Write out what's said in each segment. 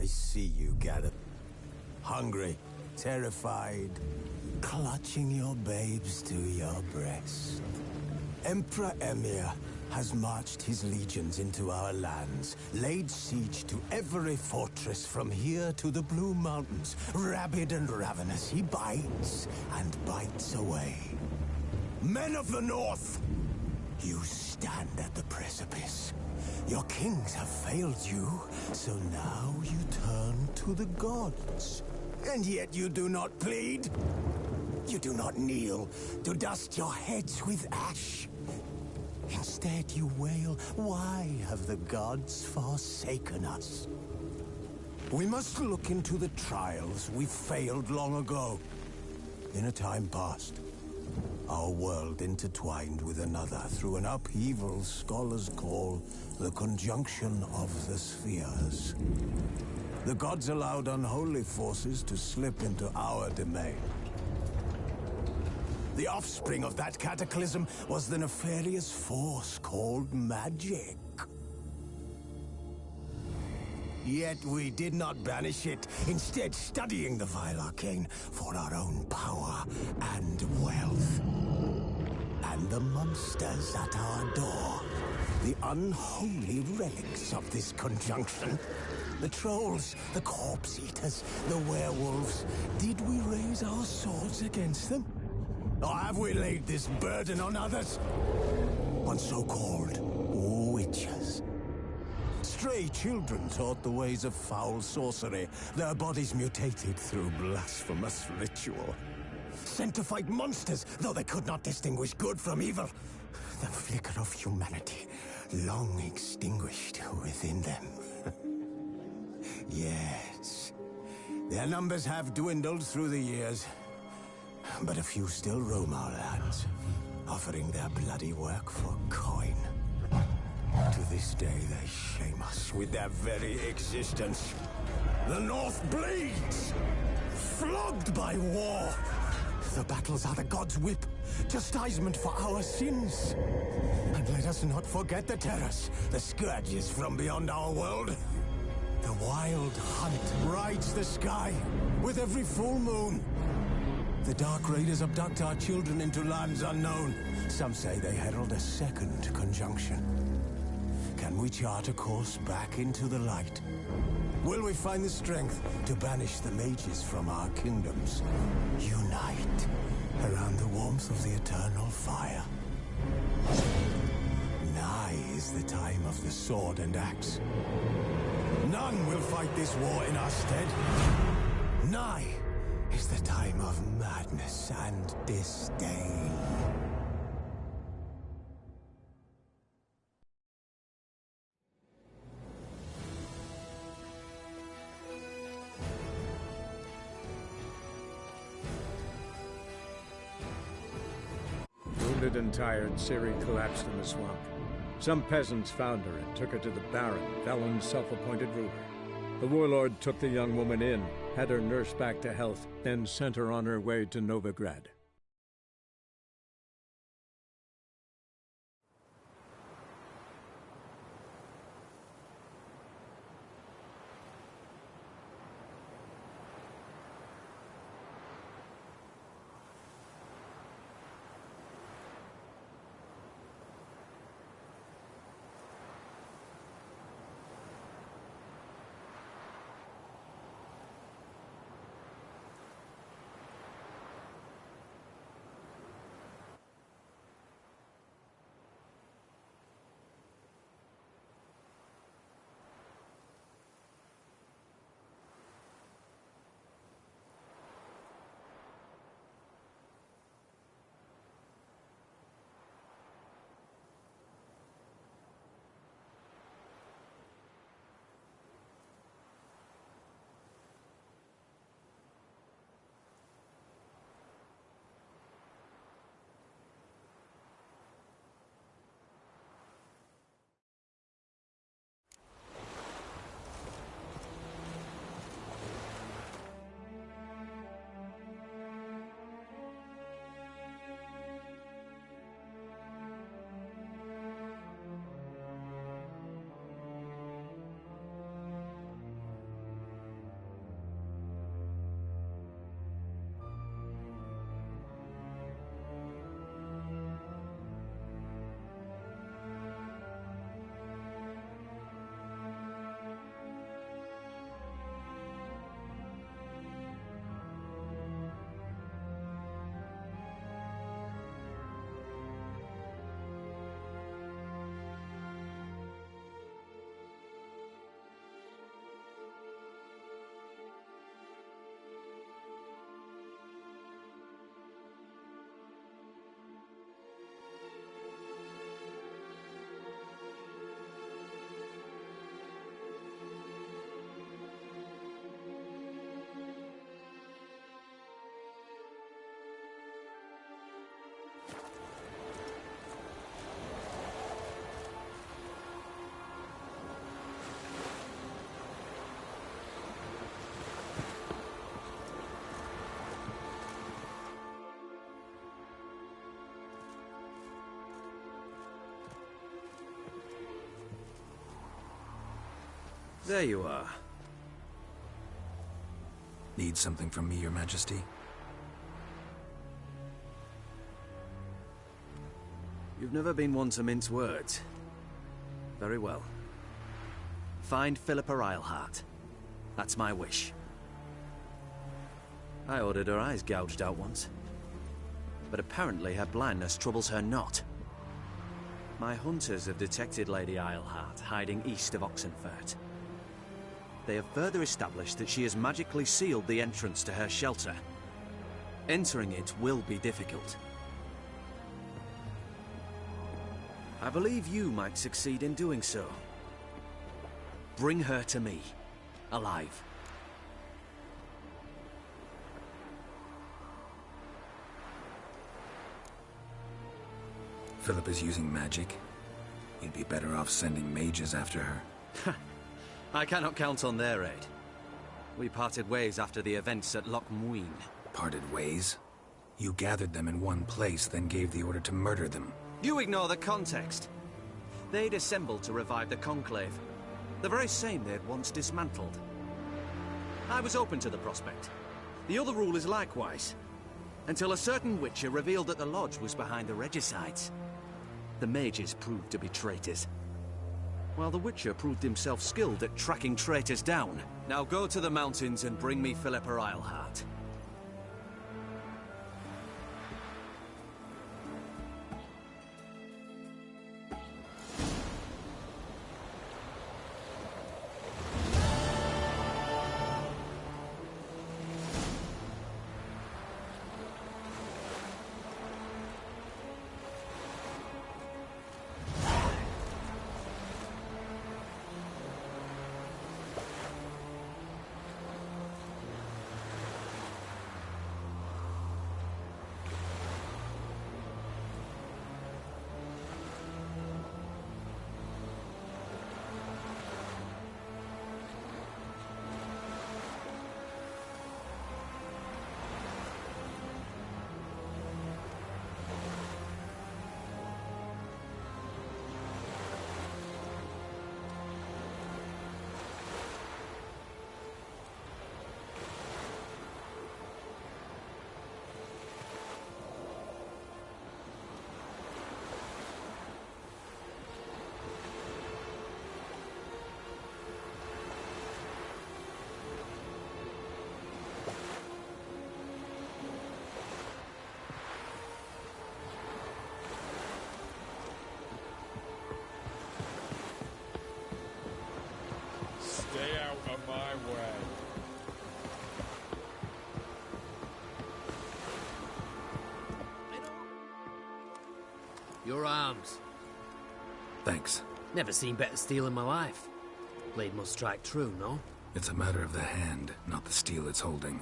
I see you gather. Hungry, terrified, clutching your babes to your breast. Emperor Emir has marched his legions into our lands, laid siege to every fortress from here to the Blue Mountains. Rabid and ravenous, he bites and bites away. Men of the North, you stand at the precipice. Your kings have failed you, so now you turn to the gods. And yet you do not plead. You do not kneel to dust your heads with ash. Instead you wail, why have the gods forsaken us? We must look into the trials we failed long ago. In a time past, our world intertwined with another through an upheaval scholars call the conjunction of the spheres. The gods allowed unholy forces to slip into our domain. The offspring of that cataclysm was the nefarious force called magic. Yet we did not banish it, instead studying the vile arcane for our own power and wealth. And the monsters at our door, the unholy relics of this conjunction. The trolls, the corpse-eaters, the werewolves. Did we raise our swords against them? Or have we laid this burden on others? On so-called witches. Stray children taught the ways of foul sorcery, their bodies mutated through blasphemous ritual. Sent to fight monsters, though they could not distinguish good from evil. The flicker of humanity, long extinguished within them. Yes, their numbers have dwindled through the years, but a few still roam our lands, offering their bloody work for coin. To this day, they shame us with their very existence. The North bleeds, flogged by war. The battles are the gods' whip, chastisement for our sins. And let us not forget the terrors, the scourges from beyond our world. The wild hunt rides the sky with every full moon. The Dark Raiders abduct our children into lands unknown. Some say they herald a second conjunction. Can we chart a course back into the light? Will we find the strength to banish the mages from our kingdoms? Unite around the warmth of the eternal fire. Nigh is the time of the sword and axe. None will fight this war in our stead. Nigh is the time of madness and disdain. Wounded and tired, Ciri collapsed in the swamp. Some peasants found her and took her to the Baron, Velen's self-appointed ruler. The warlord took the young woman in, had her nursed back to health, then sent her on her way to Novigrad. There you are. Need something from me, Your Majesty? You've never been one to mince words. Very well. Find Philippa Eilhart. That's my wish. I ordered her eyes gouged out once. But apparently her blindness troubles her not. My hunters have detected Lady Eilhart hiding east of Oxenfurt. They have further established that she has magically sealed the entrance to her shelter. Entering it will be difficult. I believe you might succeed in doing so. Bring her to me, alive. Philip is using magic. You'd be better off sending mages after her. I cannot count on their aid. We parted ways after the events at Loch Muin. Parted ways? You gathered them in one place, then gave the order to murder them. You ignore the context. They'd assembled to revive the Conclave. The very same they had once dismantled. I was open to the prospect. The other rulers likewise. Until a certain Witcher revealed that the Lodge was behind the regicides. The mages proved to be traitors. While the Witcher proved himself skilled at tracking traitors down. Now go to the mountains and bring me Philippa Eilhart. Stay out of my way. Your arms. Thanks. Never seen better steel in my life. Blade must strike true, no? It's a matter of the hand, not the steel it's holding.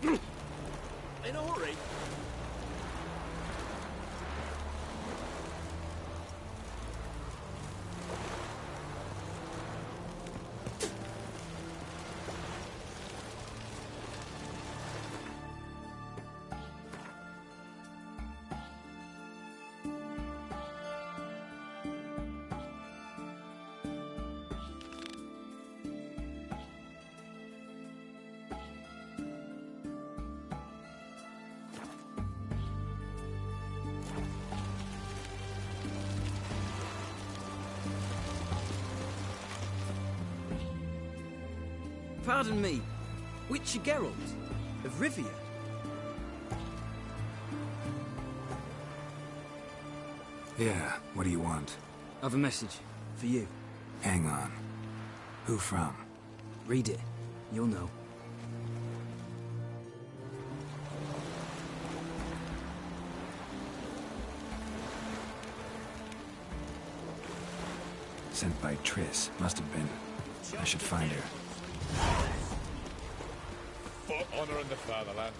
In a hurry. Pardon me, Witcher Geralt of Rivia. Yeah, what do you want? I've a message for you. Hang on. Who from? Read it. You'll know. Sent by Triss. Must have been. I should find her. For honor and the fatherland.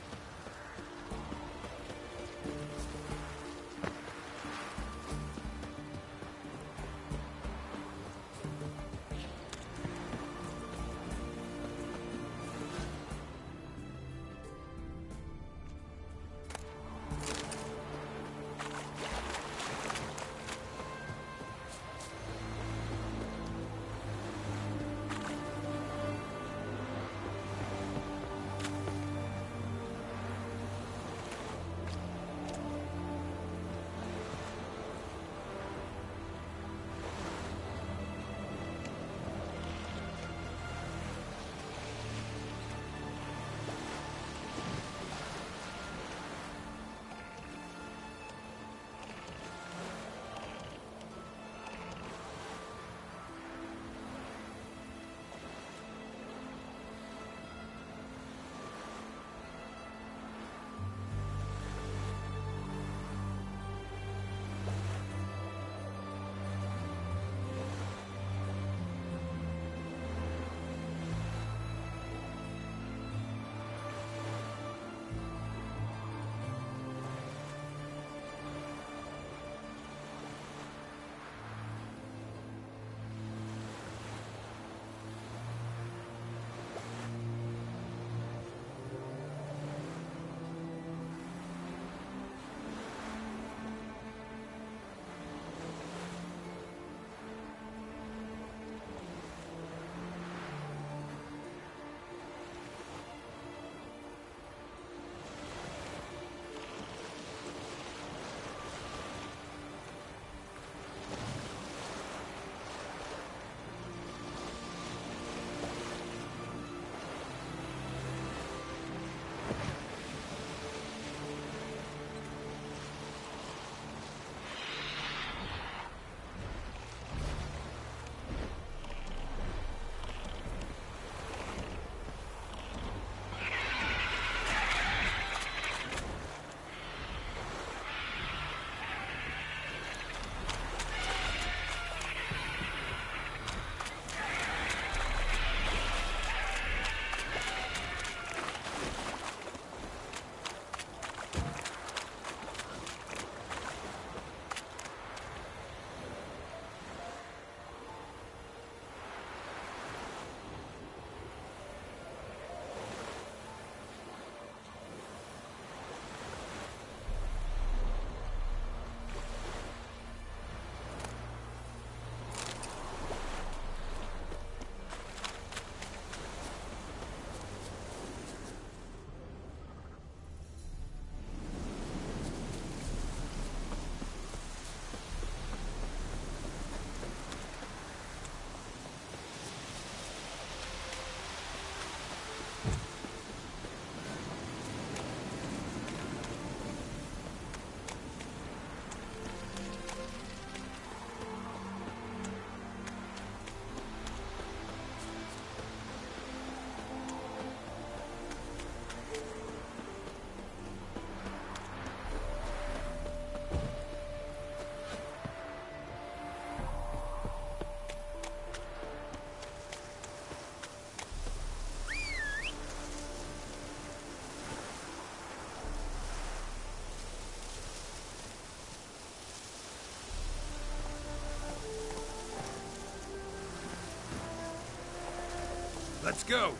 Let's go!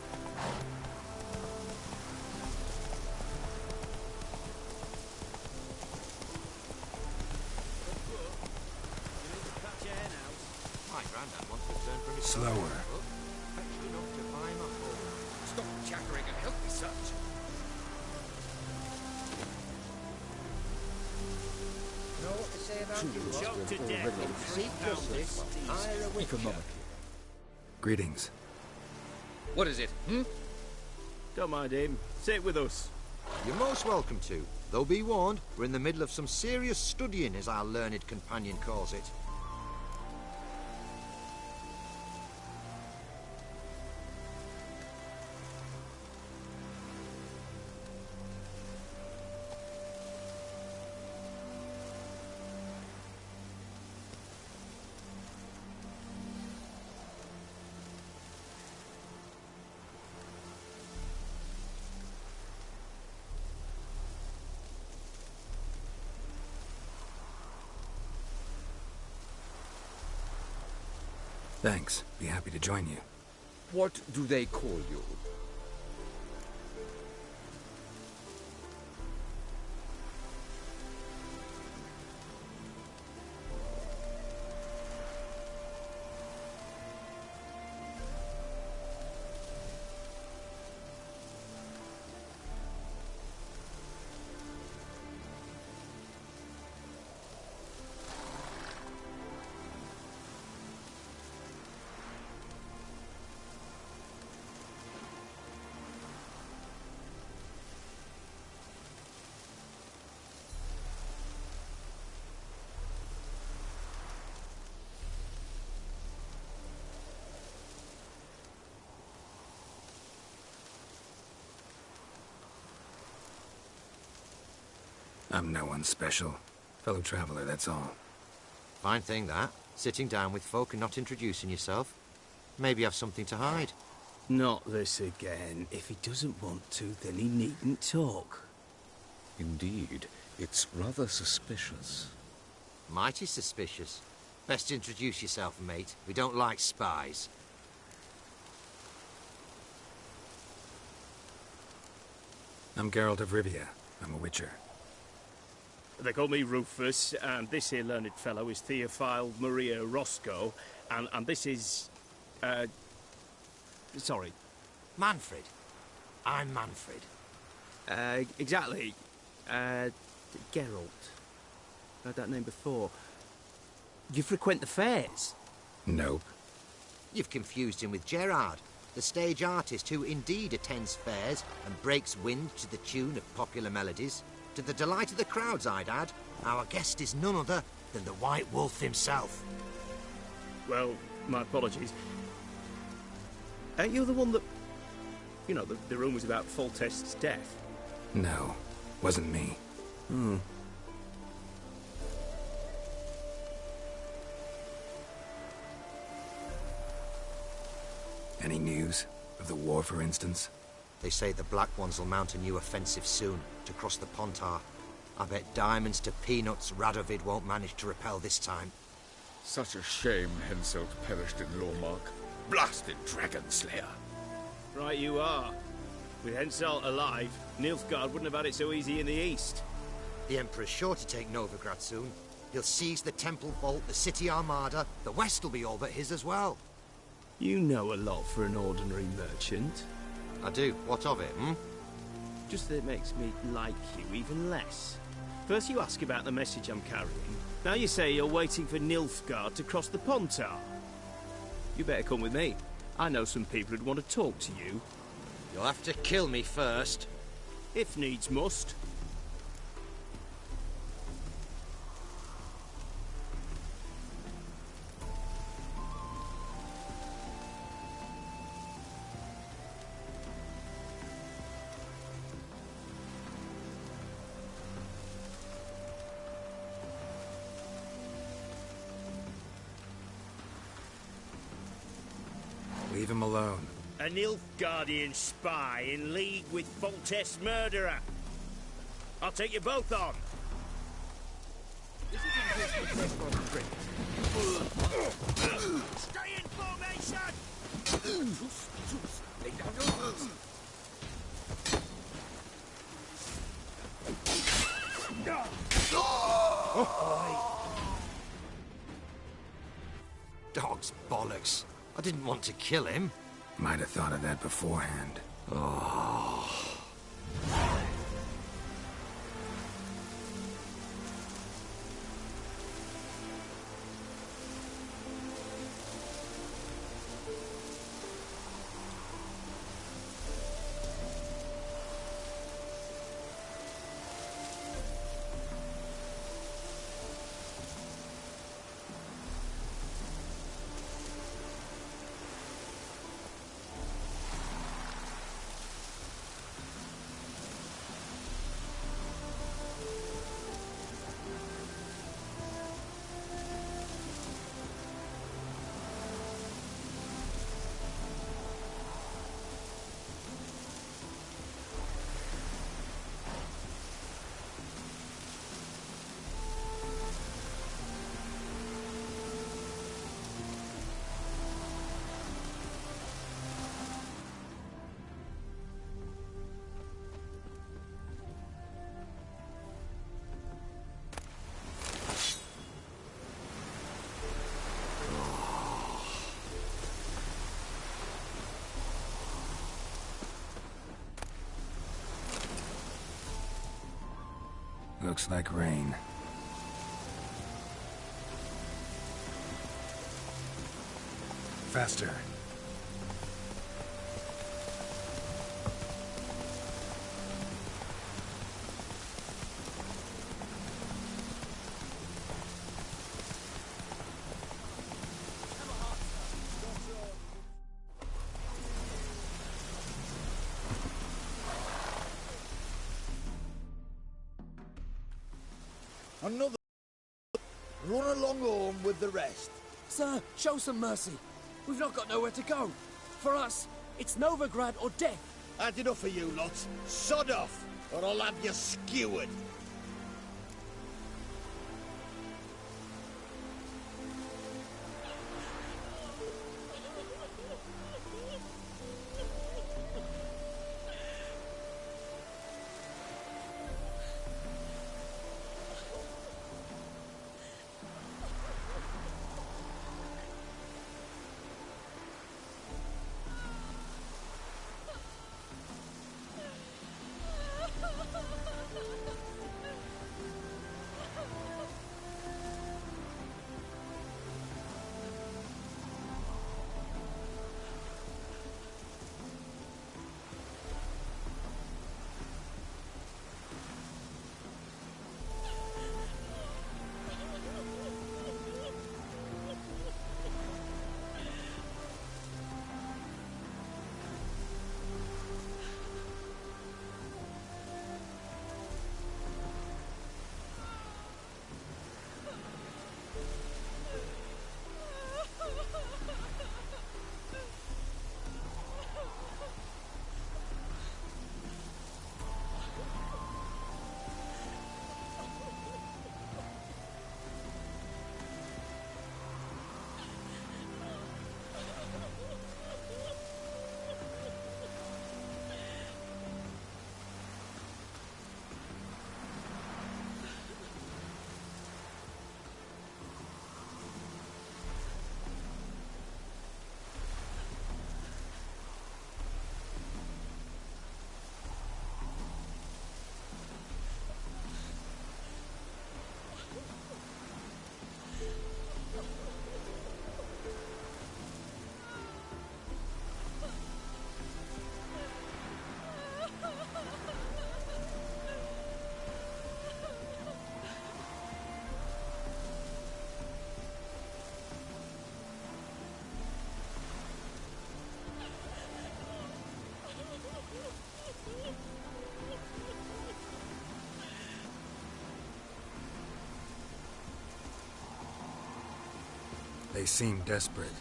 My granddad wants to turn from his Slower. fetched enough to buy my home. Stop chattering and help me, such. Know what to say about you? Shot to death. Seek justice. Hire a witcher. Greetings. What is it? Don't mind him. Sit with us. You're most welcome to. Though be warned, we're in the middle of some serious studying, as our learned companion calls it. Thanks. Be happy to join you. What do they call you? I'm no one special. Fellow traveler, that's all. Fine thing, that. Sitting down with folk and not introducing yourself. Maybe you have something to hide. Not this again. If he doesn't want to, then he needn't talk. Indeed, it's rather suspicious. Mighty suspicious. Best introduce yourself, mate. We don't like spies. I'm Geralt of Rivia. I'm a witcher. They call me Rufus, and this here learned fellow is Theophile Maria Roscoe, and this is... sorry. Manfred. I'm Manfred. Exactly. Geralt. Heard that name before. You frequent the fairs? Nope. You've confused him with Gerard, the stage artist who indeed attends fairs and breaks wind to the tune of popular melodies. To the delight of the crowds, I'd add. Our guest is none other than the White Wolf himself. Well, my apologies. Ain't you the one that... You know, the rumours about Foltest's death? No. Wasn't me. Any news? Of the war, for instance? They say the Black Ones will mount a new offensive soon, to cross the Pontar. I bet diamonds to peanuts Radovid won't manage to repel this time. Such a shame Henselt perished in Lormark. Blasted dragon slayer. Right you are. With Henselt alive, Nilfgaard wouldn't have had it so easy in the east. The Emperor's sure to take Novigrad soon. He'll seize the Temple Vault, the City Armada. The West will be all but his as well. You know a lot for an ordinary merchant. I do. What of it, Just that it makes me like you even less. First you ask about the message I'm carrying. Now you say you're waiting for Nilfgaard to cross the Pontar. You better come with me. I know some people who'd want to talk to you. You'll have to kill me first. If needs must. Leave him alone. A Nilfgaardian spy in league with Foltest's murderer. I'll take you both on. Stay in formation! Dog's bollocks. I didn't want to kill him. Might have thought of that beforehand. Oh. Looks like rain. Faster. Another. Run along home with the rest. Sir, show some mercy. We've not got nowhere to go. For us, it's Novigrad or death. Had enough of you lot. Sod off, or I'll have you skewered. They seem desperate.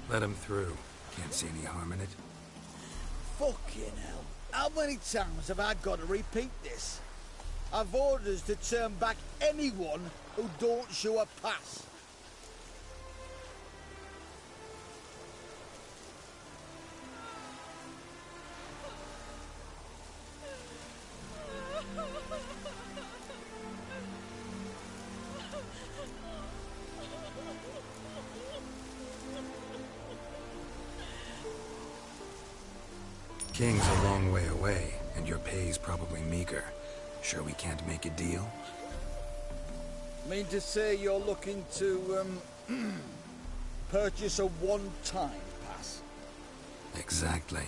Let them through. Can't see any harm in it. Fucking hell. How many times have I got to repeat this? I've orders to turn back anyone who don't show a pass. King's a long way away, and your pay's probably meager. Sure we can't make a deal? Mean to say you're looking to, purchase a one-time pass? Exactly.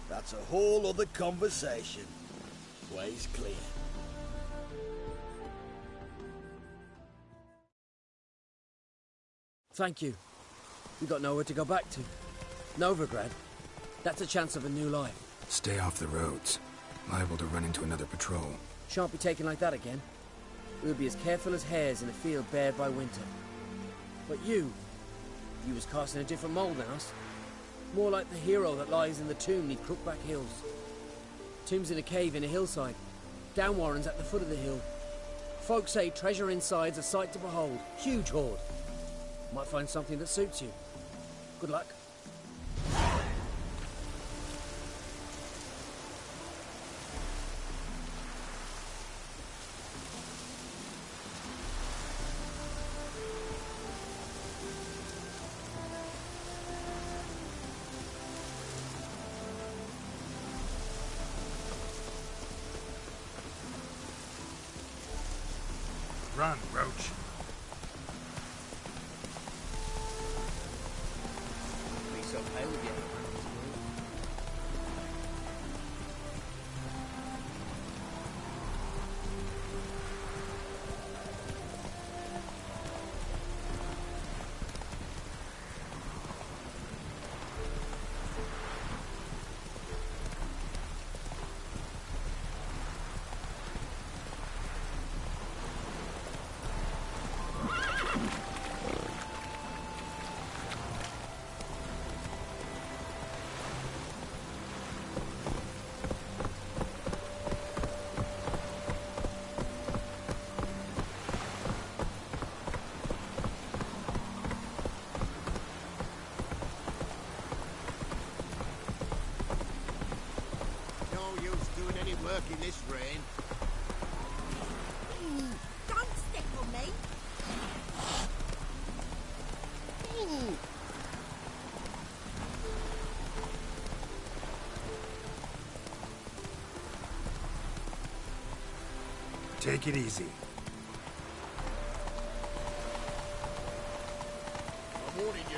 That's a whole other conversation. Way's clear. Thank you. We got nowhere to go back to. Novigrad. That's a chance of a new life. Stay off the roads. Liable to run into another patrol. Shan't be taken like that again. We'll be as careful as hares in a field bared by winter. But you was cast in a different mould than us. More like the hero that lies in the tomb neath Crookback Hills. Tomb's in a cave in a hillside. Down Warren's at the foot of the hill. Folks say treasure inside's a sight to behold. Huge hoard. Might find something that suits you. Good luck. Run, Roach. Be so pale again. Work in this rain. Don't step on me. Take it easy. I'm warning you.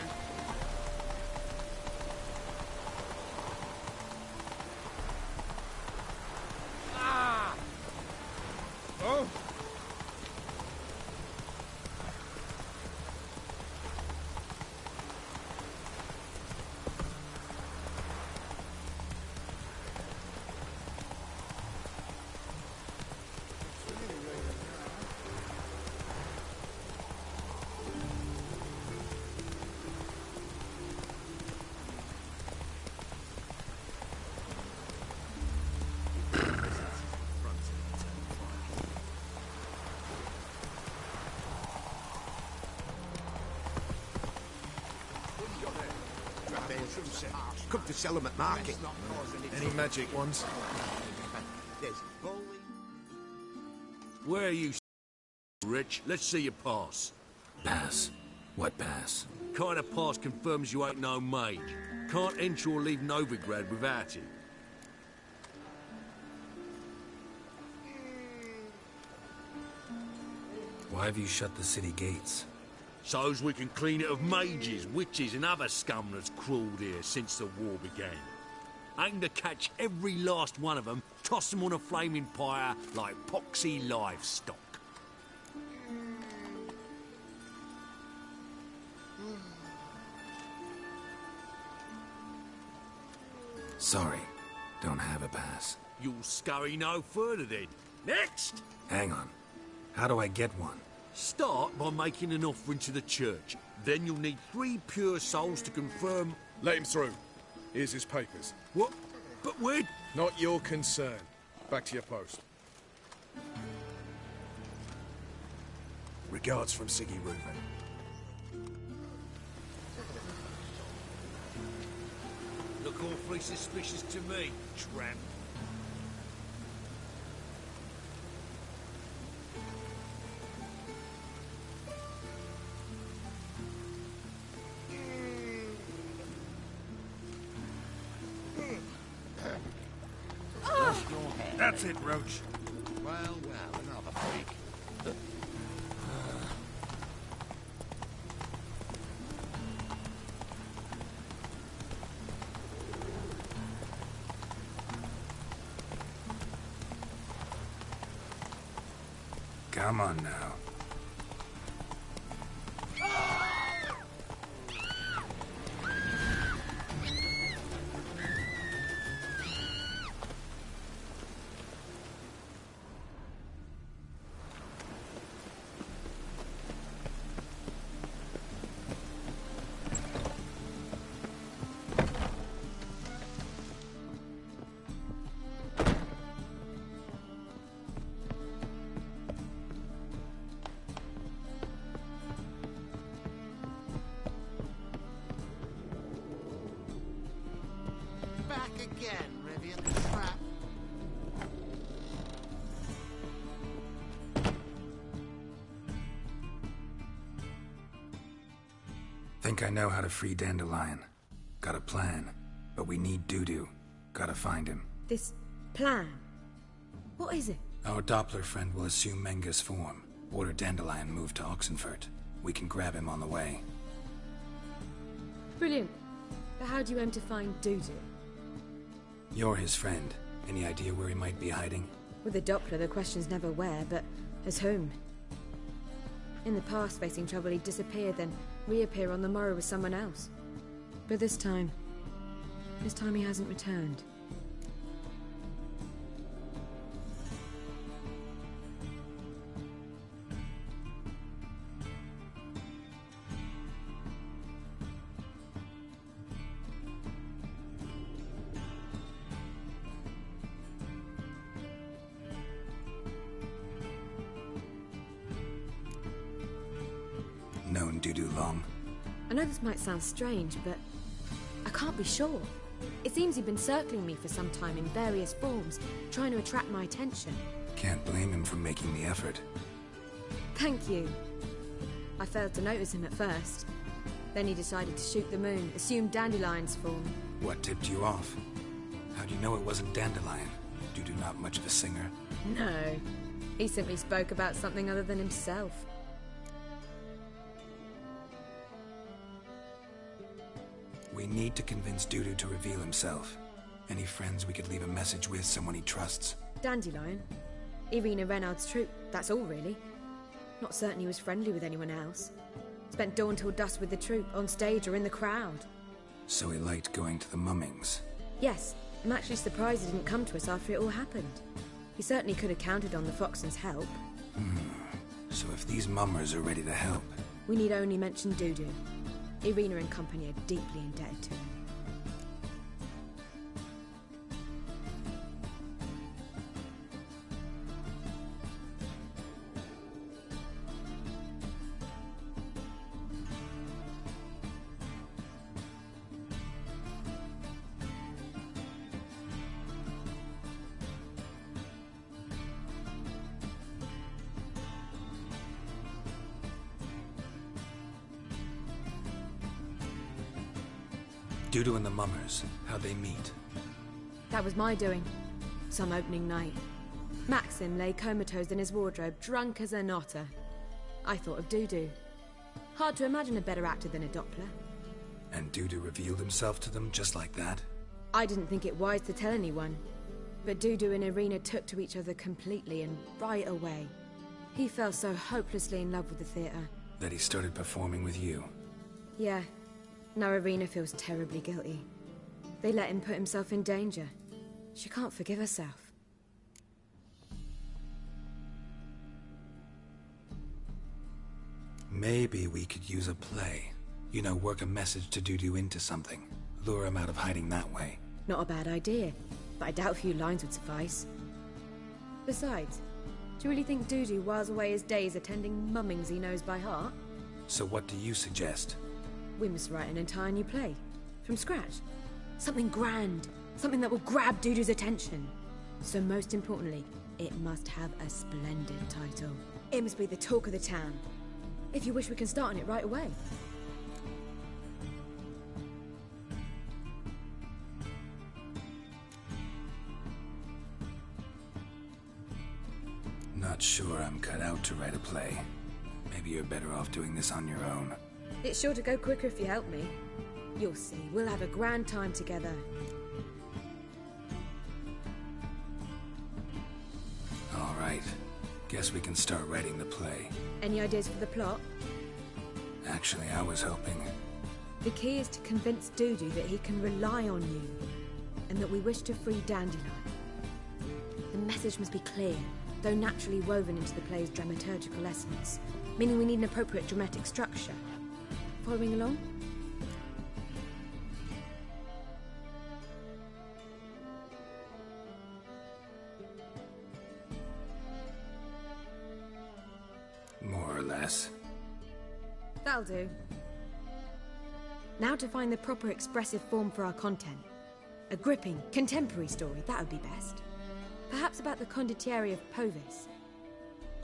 Come to sell them at market. Any magic ones? There's bowling. Where are you, Rich? Let's see your pass. Pass? What pass? Kind of pass confirms you ain't no mage. Can't enter or leave Novigrad without it. Why have you shut the city gates? So's we can clean it of mages, witches and other scum that's crawled here since the war began. Aim to catch every last one of them, toss them on a flaming pyre like poxy livestock. Sorry, don't have a pass. You'll scurry no further then. Next! Hang on. How do I get one? Start by making an offering to the church. Then you'll need 3 pure souls to confirm... Let him through. Here's his papers. What? But where... Not your concern. Back to your post. Regards from Siggy Reuven. Look awfully suspicious to me, tramp. That's it, Roach. Well, another freak. Come on now. Back again, Rivian the trap. Think I know how to free Dandelion. Got a plan, but we need Dudu. Gotta find him. This plan? What is it? Our Doppler friend will assume Menga's form. Order Dandelion moved to Oxenfurt. We can grab him on the way. Brilliant. But how do you aim to find Dudu? You're his friend. Any idea where he might be hiding? With the Doppler, the question's never where, but as whom. In the past, facing trouble, he'd disappear, then reappear on the morrow with someone else. But this time he hasn't returned. Known Dudu long? I know this might sound strange, but I can't be sure. It seems he'd been circling me for some time in various forms, trying to attract my attention. Can't blame him for making the effort. Thank you. I failed to notice him at first. Then he decided to shoot the moon, assumed Dandelion's form. What tipped you off? How do you know it wasn't Dandelion? Dudu not much of a singer? No. He simply spoke about something other than himself. We need to convince Dudu to reveal himself. Any friends we could leave a message with, someone he trusts? Dandelion. Irina Renard's troupe, that's all really. Not certain he was friendly with anyone else. Spent dawn till dusk with the troupe, on stage or in the crowd. So he liked going to the mummings? Yes, I'm actually surprised he didn't come to us after it all happened. He certainly could have counted on the Foxton's help. So if these mummers are ready to help... We need only mention Dudu. Irina and company are deeply indebted to him. Dudu and the mummers, how'd they meet? That was my doing. Some opening night. Maxim lay comatose in his wardrobe, drunk as an otter. I thought of Dudu. Hard to imagine a better actor than a Doppler. And Dudu revealed himself to them just like that? I didn't think it wise to tell anyone. But Dudu and Irina took to each other completely and right away. He fell so hopelessly in love with the theatre. That he started performing with you? Yeah. Now Irina feels terribly guilty. They let him put himself in danger. She can't forgive herself. Maybe we could use a play. You know, work a message to Dudu into something. Lure him out of hiding that way. Not a bad idea, but I doubt a few lines would suffice. Besides, do you really think Dudu whiles away his days attending mummings he knows by heart? So what do you suggest? We must write an entire new play. From scratch. Something grand. Something that will grab Dudu's attention. So most importantly, it must have a splendid title. It must be the talk of the town. If you wish, we can start on it right away. sure I'm cut out to write a play. Maybe you're better off doing this on your own. It's sure to go quicker if you help me. You'll see, we'll have a grand time together. All right. Guess we can start writing the play. Any ideas for the plot? Actually, I was hoping... The key is to convince Dudu that he can rely on you, and that we wish to free Dandelion. The message must be clear, though naturally woven into the play's dramaturgical essence, meaning we need an appropriate dramatic structure. Following along? More or less. That'll do. Now to find the proper expressive form for our content. A gripping, contemporary story, that would be best. Perhaps about the condottieri of Povis.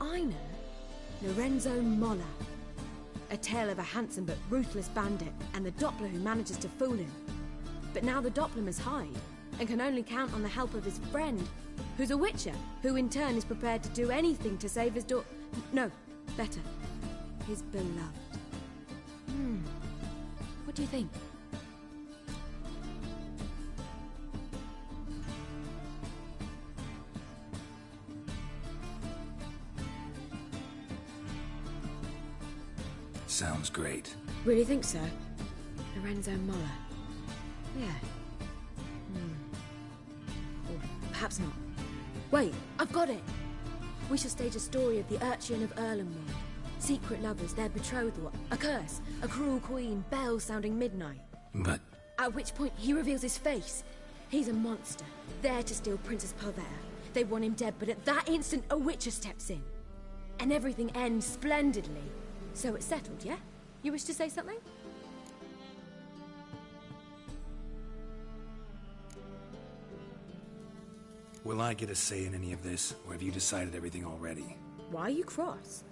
I know. Lorenzo Molla. A tale of a handsome but ruthless bandit and the Doppler who manages to fool him. But now the Doppler must hide and can only count on the help of his friend, who's a witcher, who in turn is prepared to do anything to save his No, better. His beloved. What do you think? Sounds great. Really think so? Lorenzo Molla. Yeah. Or perhaps not. Wait, I've got it! We shall stage a story of the urchin of Erlenwood. Secret lovers, their betrothal, a curse, a cruel queen, bells sounding midnight. But... At which point he reveals his face. He's a monster, there to steal Princess Pavetta. They want him dead, but at that instant a witcher steps in. And everything ends splendidly. So it's settled, yeah? You wish to say something? Will I get a say in any of this, or have you decided everything already? Why are you cross?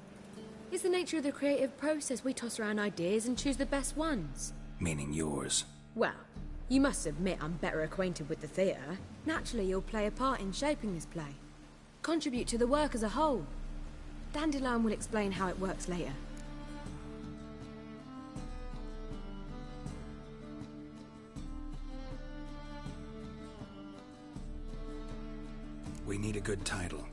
It's the nature of the creative process. We toss around ideas and choose the best ones. Meaning yours. Well, you must admit I'm better acquainted with the theatre. Naturally, you'll play a part in shaping this play. Contribute to the work as a whole. Dandelion will explain how it works later. We need a good title.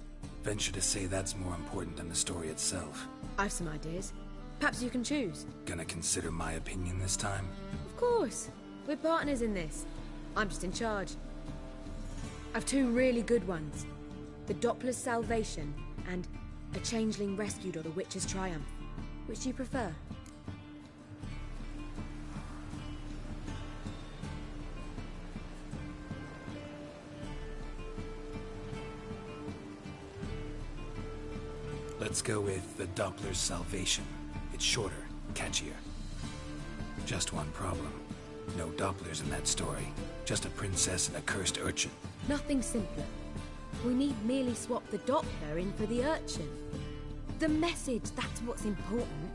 Venture to say that's more important than the story itself. I've some ideas. Perhaps you can choose. Gonna consider my opinion this time? Of course. We're partners in this. I'm just in charge. I've two really good ones. The Doppler's Salvation and A Changeling Rescued or the Witch's Triumph. Which do you prefer? Let's go with The Doppler's Salvation. It's shorter, catchier. Just one problem. No Dopplers in that story. Just a princess and a cursed urchin. Nothing simpler. We need merely swap the Doppler in for the urchin. The message, that's what's important.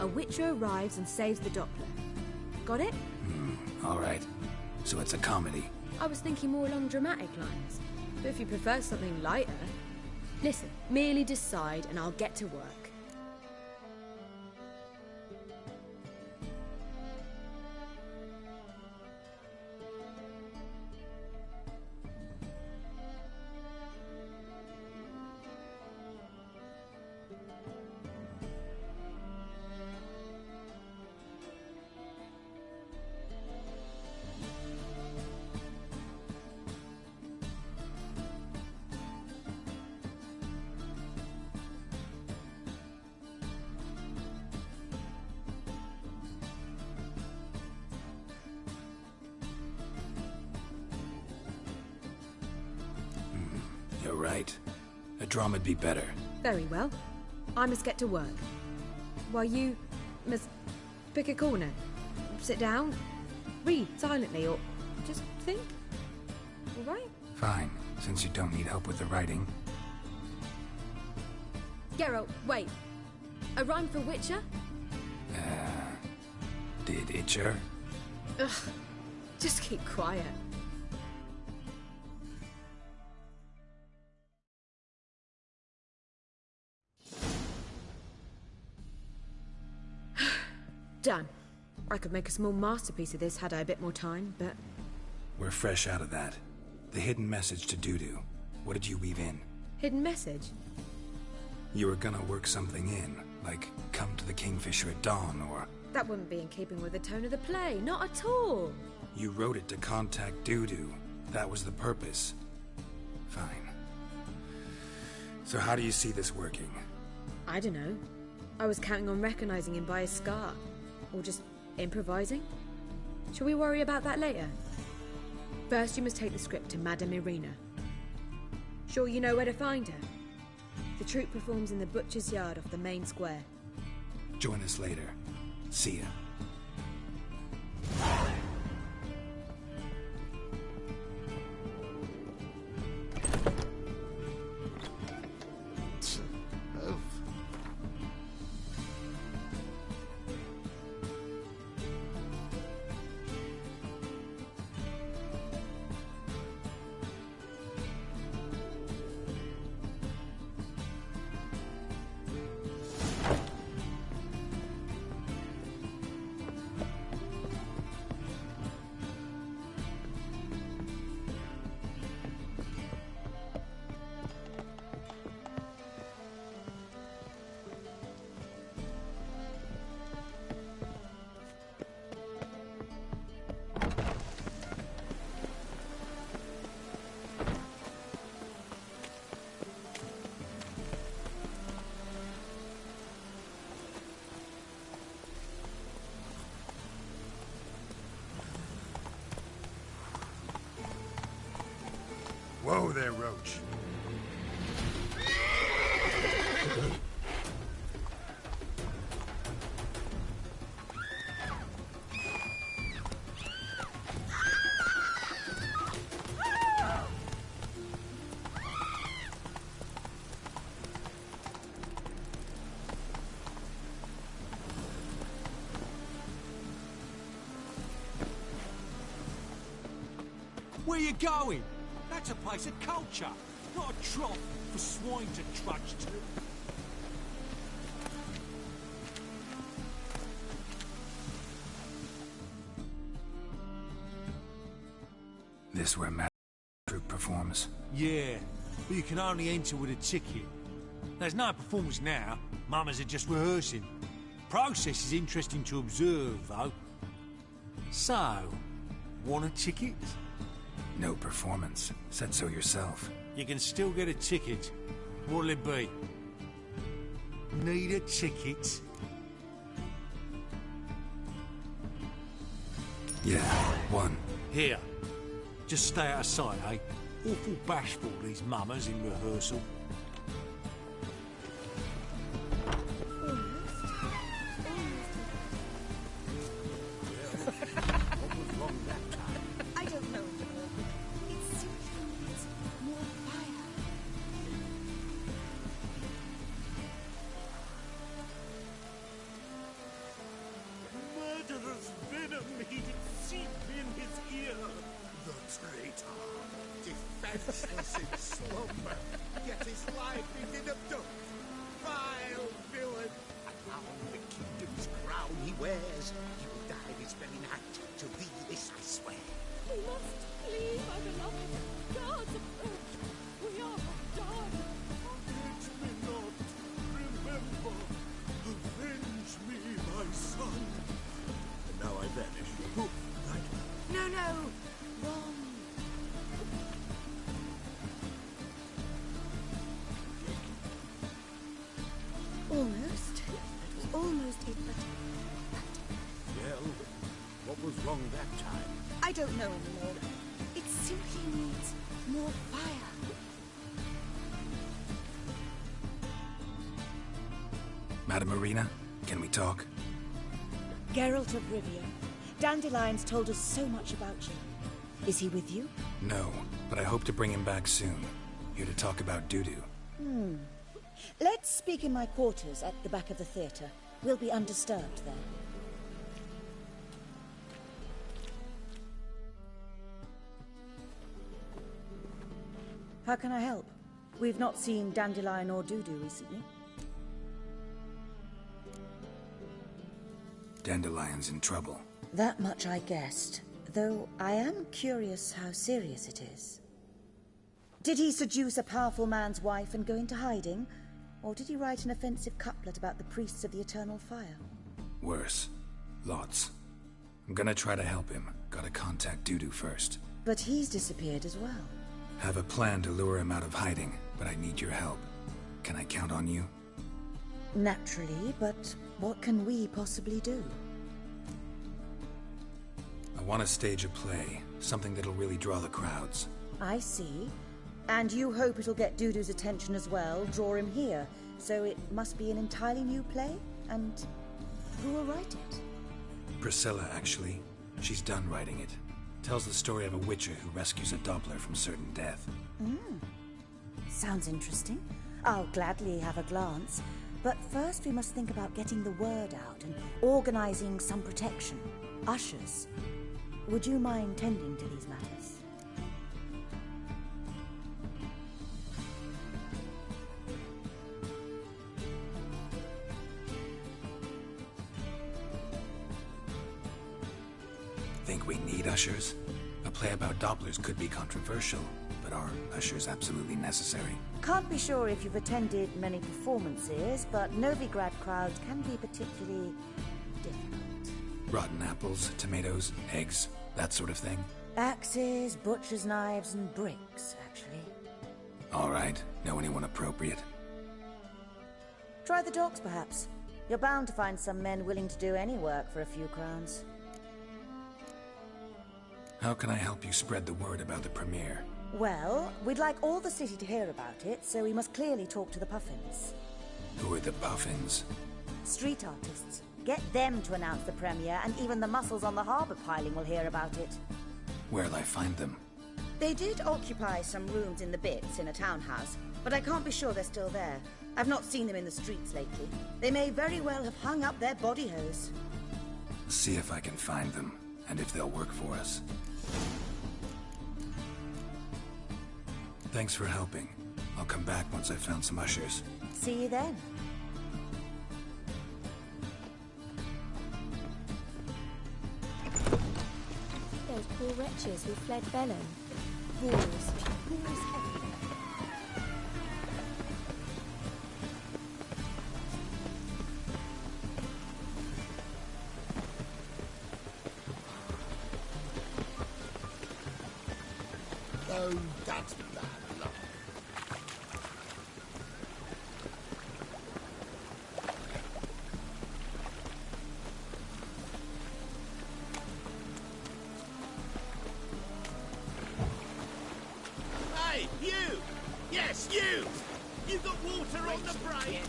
A witcher arrives and saves the Doppler. Got it? All right. So it's a comedy. I was thinking more along dramatic lines. But if you prefer something lighter... Listen, merely decide and I'll get to work. You're right. A drama'd be better. Very well. I must get to work. While you must pick a corner. Sit down, read silently, or just think. All right? Fine, since you don't need help with the writing. Geralt, wait. A rhyme for Witcher? Did Itcher? Ugh. Just keep quiet. Done. I could make a small masterpiece of this had I a bit more time, but... We're fresh out of that. The hidden message to Dudu. What did you weave in? Hidden message? You were gonna work something in, like come to the Kingfisher at dawn, or... That wouldn't be in keeping with the tone of the play, not at all. You wrote it to contact Dudu. That was the purpose. Fine. So how do you see this working? I don't know. I was counting on recognizing him by his scar. Or just improvising. Shall we worry about that later? First you must take the script to Madame Irina. Sure you know where to find her? The troupe performs in the butcher's yard off the main square. Join us later. See ya. Whoa there, Roach. Where you going? That's a place of culture, not a trough for swine to trudge to. This where Matt Troupe performs? Yeah, but you can only enter with a ticket. There's no performance now. Mamas are just rehearsing. Process is interesting to observe, though. So, want a ticket? No performance. Said so yourself. You can still get a ticket. What'll it be? Need a ticket? Yeah, one. Here. Just stay out of sight, eh? Awful bashful, these mamas in rehearsal. Defenseless in slumber, yet his life is in a dump. Vile villain! And now the kingdom's crown he wears. He will die this very night. To thee this I swear. We must flee, my beloved. Guards approach. We are done. Avenge me not. Remember. Avenge me, my son. And now I vanish. Oh, right. No, no. Wrong. Almost. That was almost it, but... Well, what was wrong that time? I don't know anymore. It simply needs more fire. Madame Irina, can we talk? Geralt of Rivia. Dandelion's told us so much about you. Is he with you? No, but I hope to bring him back soon. Here to talk about Dudu. Let's speak in my quarters at the back of the theatre. We'll be undisturbed there. How can I help? We've not seen Dandelion or Dudu recently. Dandelion's in trouble. That much I guessed, though I am curious how serious it is. Did he seduce a powerful man's wife and go into hiding? Or did he write an offensive couplet about the priests of the eternal fire? Worse. Lots. I'm gonna try to help him. Gotta contact Dudu first. But he's disappeared as well. Have a plan to lure him out of hiding, but I need your help. Can I count on you? Naturally, but what can we possibly do? I want to stage a play. Something that'll really draw the crowds. I see. And you hope it'll get Dudu's attention as well, draw him here. So it must be an entirely new play? And who will write it? Priscilla, actually. She's done writing it. Tells the story of a witcher who rescues a Doppler from certain death. Sounds interesting. I'll gladly have a glance. But first we must think about getting the word out and organizing some protection. Ushers. Would you mind tending to these matters? Think we need ushers? A play about Dopplers could be controversial, but are ushers absolutely necessary? Can't be sure if you've attended many performances, but Novigrad crowds can be particularly difficult. Rotten apples, tomatoes, eggs, that sort of thing? Axes, butcher's knives, and bricks, actually. All right. Know anyone appropriate? Try the dogs, perhaps. You're bound to find some men willing to do any work for a few crowns. How can I help you spread the word about the premiere? Well, we'd like all the city to hear about it, so we must clearly talk to the Puffins. Who are the Puffins? Street artists. Get them to announce the premiere, and even the muscles on the harbour piling will hear about it. Where'll I find them? They did occupy some rooms in the Bits in a townhouse, but I can't be sure they're still there. I've not seen them in the streets lately. They may very well have hung up their body hose. See if I can find them, and if they'll work for us. Thanks for helping. I'll come back once I've found some ushers. See you then. Those poor wretches who fled Velen. Ghouls. Ghouls everywhere. Oh, that's bad luck. Hey, you! Yes, you! You got water on the brain?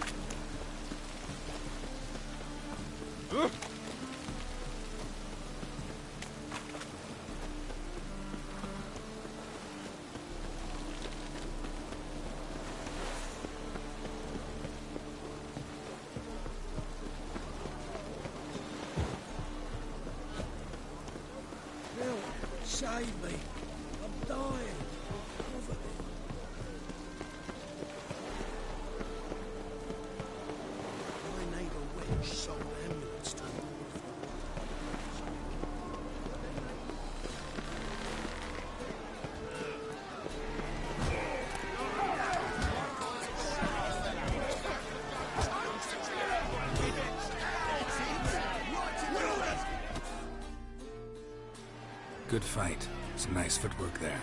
Save me. I'm dying. I need a witch soul ambulance to Good fight. Some nice footwork there.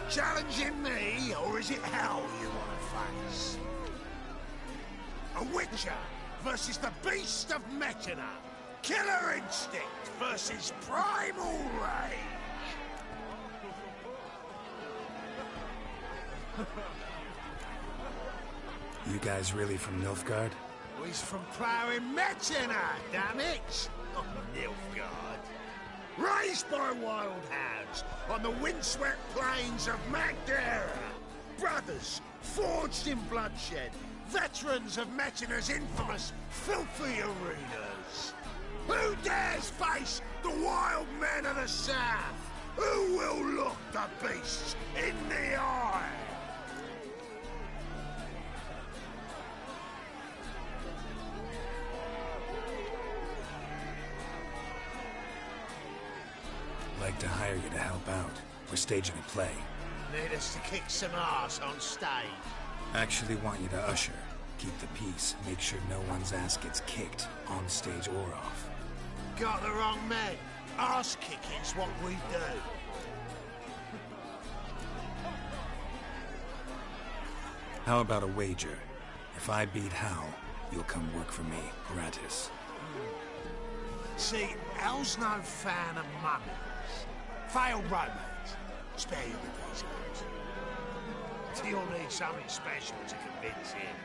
Challenging me, or is it hell you want to face? A witcher versus the beast of Mechana. Killer instinct versus primal rage. You guys really from Nilfgaard? He's from ploughing Mechana, damn it! Not Nilfgaard. Raised by wild hounds on the windswept plains of Magdera. Brothers, forged in bloodshed. Veterans of Mechana's infamous, filthy arenas. Who dares face the wild men of the South? Who will look the beasts in the eye? like to hire you to help out. We're staging a play. Need us to kick some ass on stage. Actually want you to usher. Keep the peace. Make sure no one's ass gets kicked, on stage or off. Got the wrong man. Ass kicking's what we do. How about a wager? If I beat Hal, you'll come work for me, gratis. See, Hal's no fan of mummies. Failed romance. Spare you the details. You'll need something special to convince him.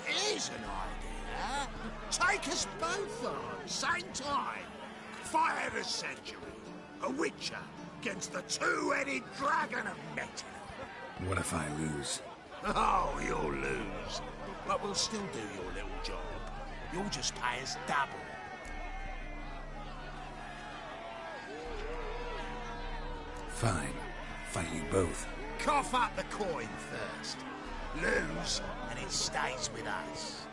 Here's an idea. Take us both on, same time. Fight of the century. A witcher against the two-headed dragon of metal. What if I lose? Oh, you'll lose. But we'll still do your little job. You'll just pay us double. Fine. Fight you both. Cough up the coin first. Lose, and it stays with us.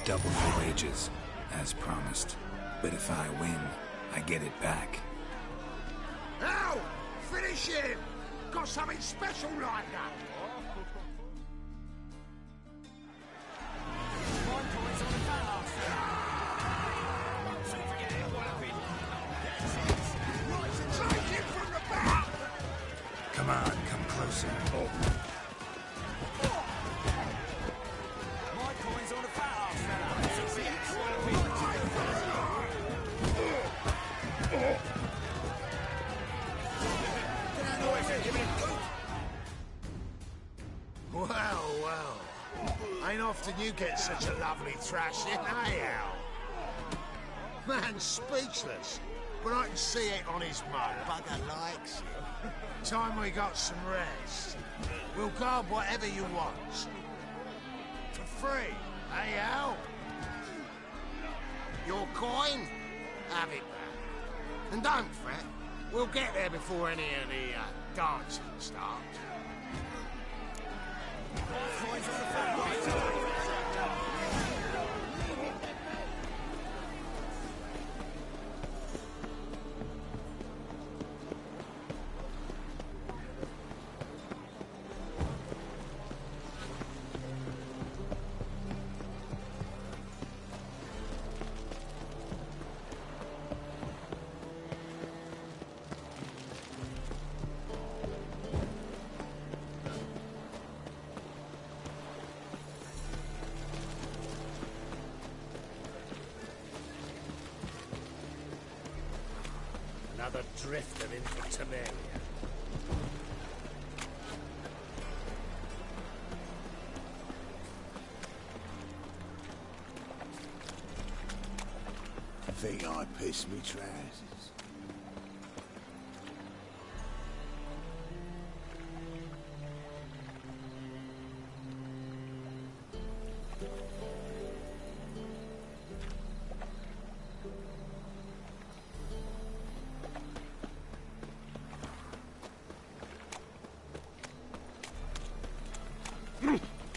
Double your wages, as promised. But if I win, I get it back. Now, finish him! Got something special lined up. Come on, come closer. My coin's on a fat ass fella. Well, well. Ain't often you get such a lovely thrashing, eh, Al? Man's speechless, but I can see it on his mug. Bugger likes it. Time we got some rest. We'll guard whatever you want. For free, eh, Al? Your coin? Have it back. And don't fret. We'll get there before any of the dancing starts. Another drifter in from Temeria. Think I pissed me trousers?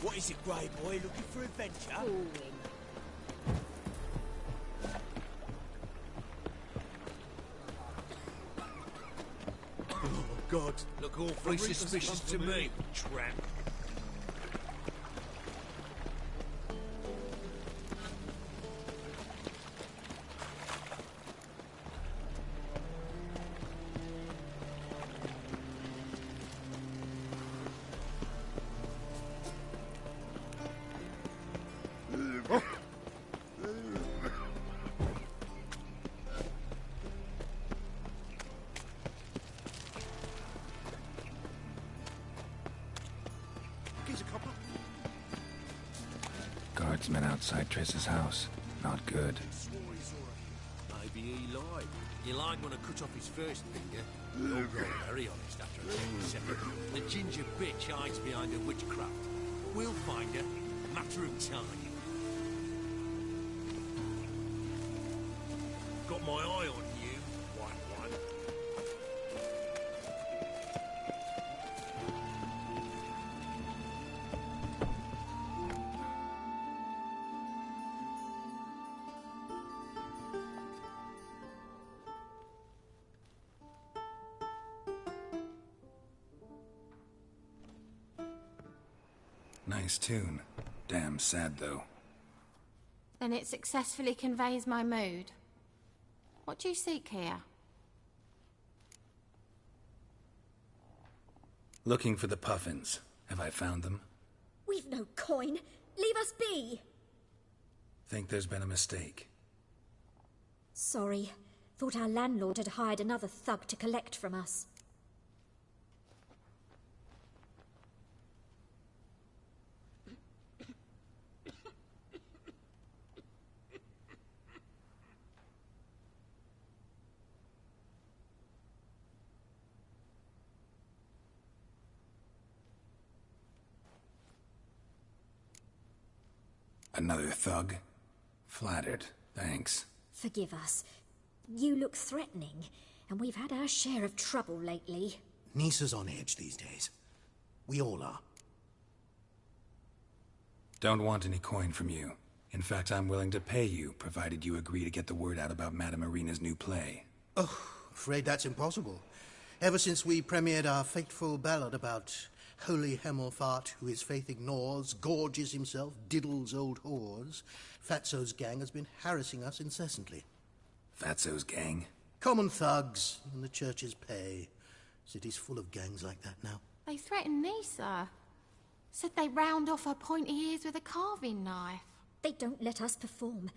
What is it, Grey Boy? Looking for adventure? Oh, God. Look awfully suspicious to me, tramp. Guardsmen outside Triss's house. Not good. Maybe he lied. He lied when I cut off his first finger. You're very honest after I took the second. The ginger bitch hides behind her witchcraft. We'll find her. Matter of time. Got my eye on you, white one. Nice tune. Damn sad, though. Then it successfully conveys my mood. What do you seek here? Looking for the puffins. Have I found them? We've no coin. Leave us be. Think there's been a mistake. Sorry. Thought our landlord had hired another thug to collect from us. Another thug? Flattered. Thanks. Forgive us. You look threatening, and we've had our share of trouble lately. Nisa's on edge these days. We all are. Don't want any coin from you. In fact, I'm willing to pay you, provided you agree to get the word out about Madame Irina's new play. Oh, afraid that's impossible. Ever since we premiered our fateful ballad about Holy Hemelfart, who his faith ignores, gorges himself, diddles old whores, Fatso's gang has been harassing us incessantly. Fatso's gang? Common thugs in the church's pay. City's full of gangs like that now. They threatened Nisa. Said they round off her pointy ears with a carving knife. They don't let us perform.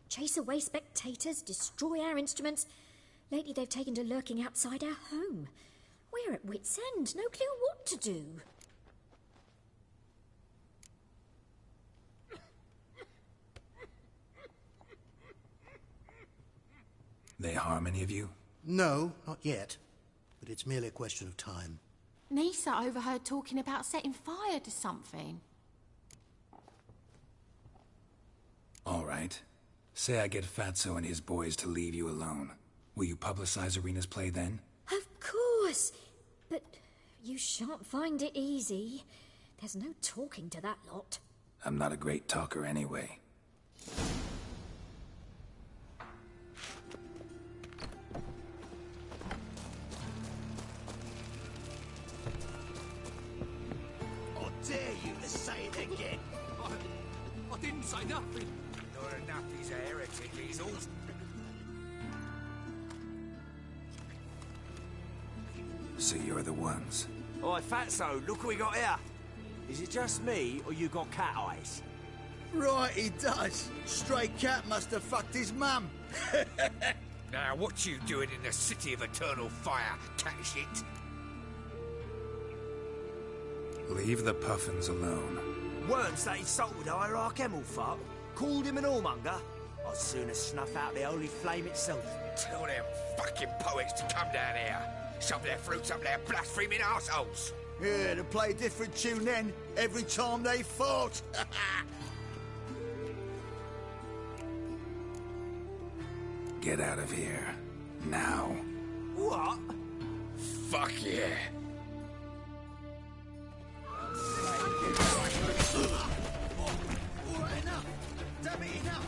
Chase away spectators, destroy our instruments. Lately they've taken to lurking outside our home. We're at wit's end, no clue what to do. They harm any of you? No, not yet. But it's merely a question of time. Nisa overheard talking about setting fire to something. All right. Say I get Fatso and his boys to leave you alone. Will you publicize Irina's play then? Of course. But you shan't find it easy. There's no talking to that lot. I'm not a great talker anyway. I dare you to say it again. I didn't say nothing. Not enough he's a heretic, he's all... So you're the ones. Oi, Fatso, look what we got here. Is it just me, or you got cat eyes? Right, he does. Stray cat must have fucked his mum. Now, what you doing in the city of eternal fire, cat shit? Leave the puffins alone. Worms that insulted Hierarch Hemelfart, called him an whoremonger. I'd sooner snuff out the holy flame itself. Tell them fucking poets to come down here. Shove their fruits up their blaspheming arseholes. Yeah, to play a different tune then, every time they fought. Get out of here. Now. What? Fuck yeah. All right, enough. Damn it, enough.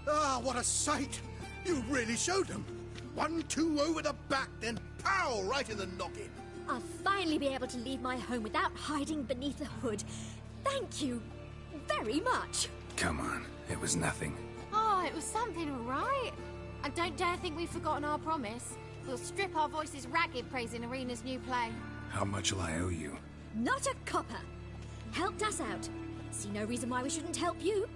Ah, what a sight! You really showed them. 1-2 over the back, then pow, right in the noggin. I'll finally be able to leave my home without hiding beneath a hood. Thank you very much. Come on, it was nothing. Oh, it was something, all right. And don't dare think we've forgotten our promise. We'll strip our voices ragged praising Irina's new play. How much will I owe you? Not a copper. Helped us out. See no reason why we shouldn't help you.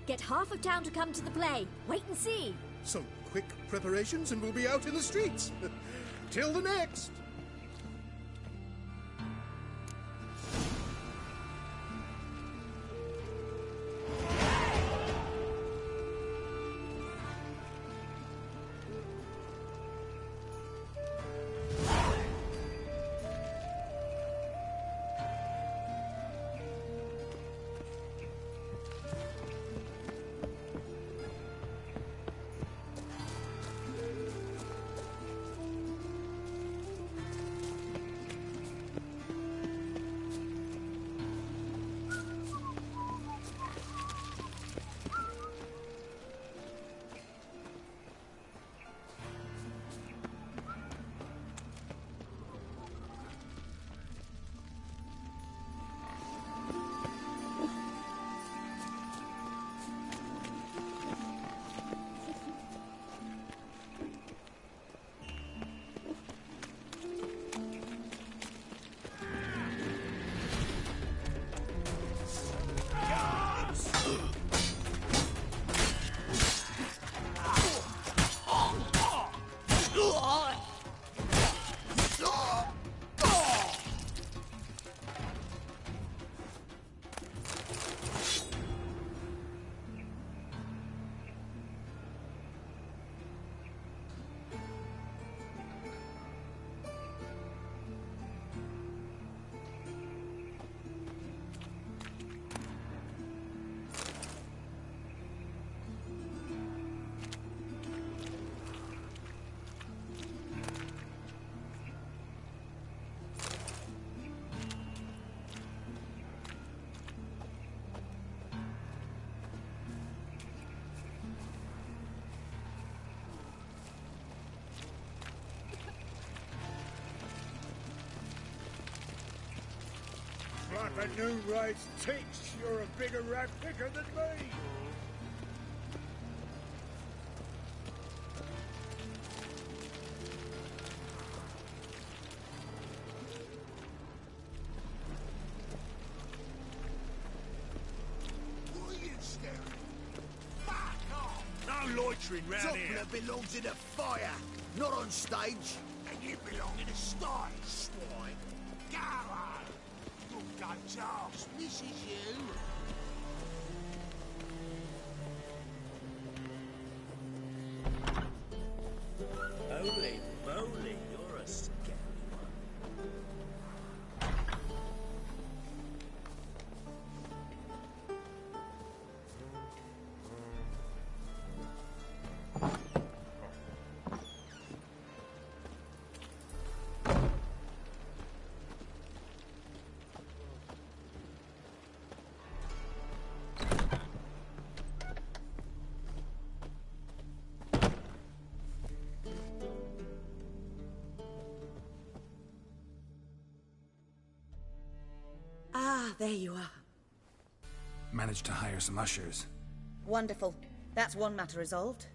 Get half of town to come to the play. Wait and see. Some quick preparations and we'll be out in the streets. Till the next. If a new race thinks you're a bigger rat picker than me. What are you staring at? Back off! No loitering round here. Doppler belongs in a fire, not on stage. And you belong in a sty, swine. Go on! Good goat's arse, misses you. Holy moly, you're a scary one. Ah, there you are. Managed to hire some ushers. Wonderful. That's one matter resolved.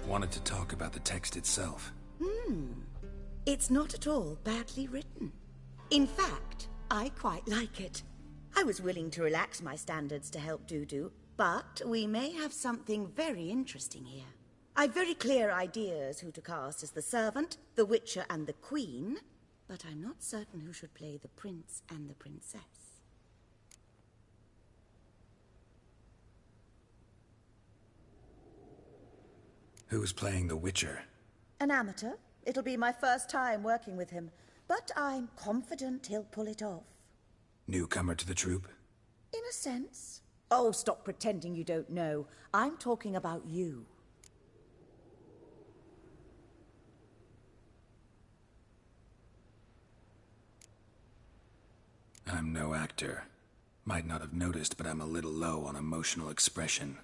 Wanted to talk about the text itself. It's not at all badly written. In fact, I quite like it. I was willing to relax my standards to help Dudu, but we may have something very interesting here. I've very clear ideas who to cast as the servant, the witcher and the queen, but I'm not certain who should play the prince and the princess. Who's playing the Witcher? An amateur. It'll be my first time working with him, but I'm confident he'll pull it off. Newcomer to the troupe? In a sense. Oh, stop pretending you don't know. I'm talking about you. I'm no actor. Might not have noticed, but I'm a little low on emotional expression.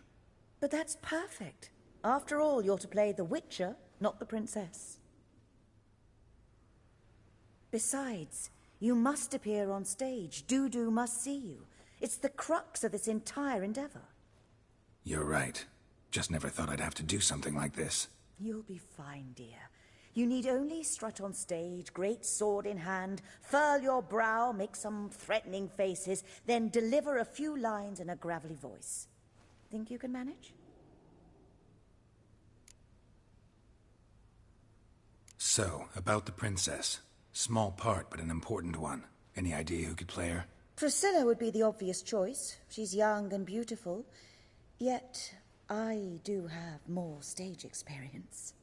But that's perfect. After all, you're to play the Witcher, not the princess. Besides, you must appear on stage. Dudu must see you. It's the crux of this entire endeavor. You're right. Just never thought I'd have to do something like this. You'll be fine, dear. You need only strut on stage, great sword in hand, furl your brow, make some threatening faces, then deliver a few lines in a gravelly voice. Think you can manage? So, about the princess. Small part, but an important one. Any idea who could play her? Priscilla would be the obvious choice. She's young and beautiful. Yet, I do have more stage experience.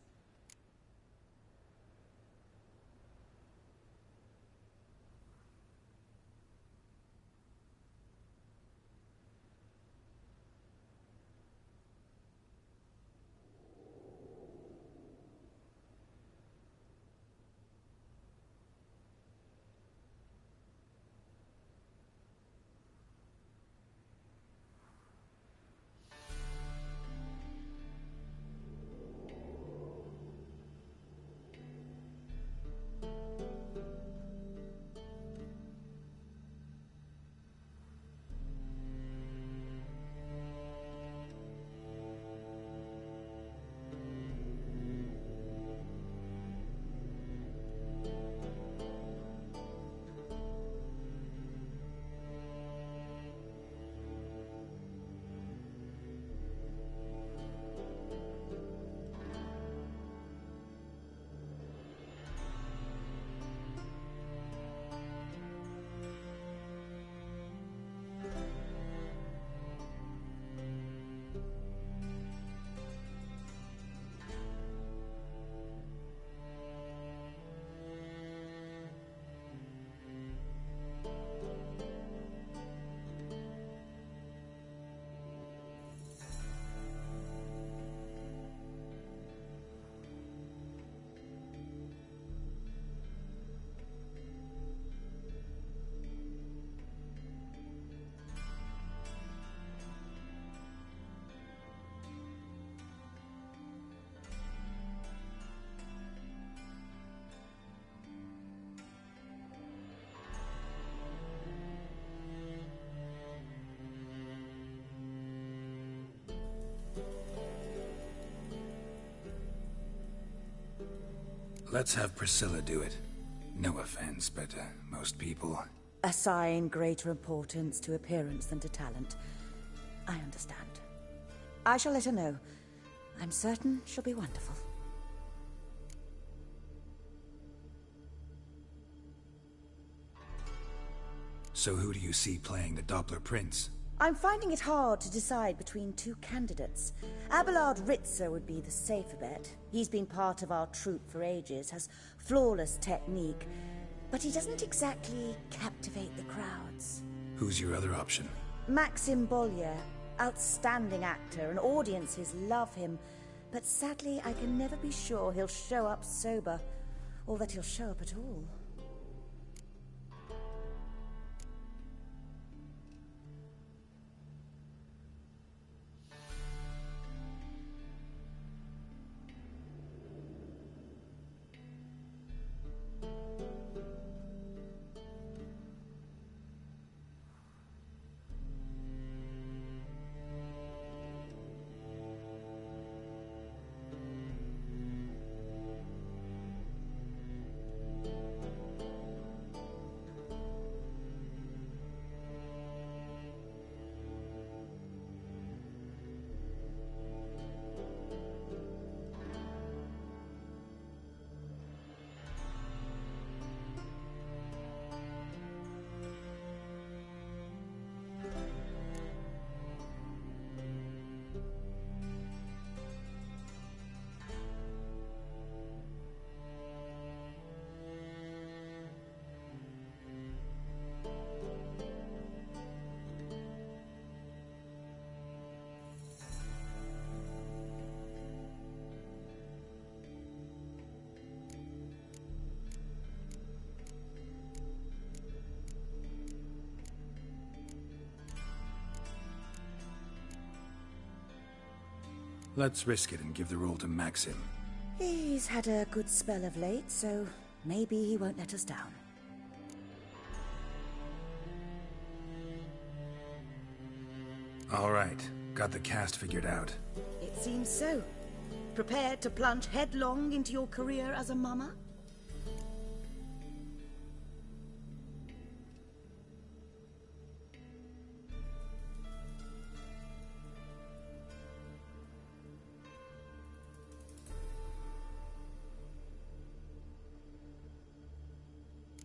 Let's have Priscilla do it. No offense, but most people... Assign greater importance to appearance than to talent. I understand. I shall let her know. I'm certain she'll be wonderful. So who do you see playing the Doppler Prince? I'm finding it hard to decide between two candidates. Abelard Ritzer would be the safer bet. He's been part of our troupe for ages, has flawless technique, but he doesn't exactly captivate the crowds. Who's your other option? Maxim Bollier, outstanding actor, and audiences love him, but sadly I can never be sure he'll show up sober, or that he'll show up at all. Let's risk it and give the role to Maxim. He's had a good spell of late, so maybe he won't let us down. All right, got the cast figured out. It seems so. Prepared to plunge headlong into your career as a mama?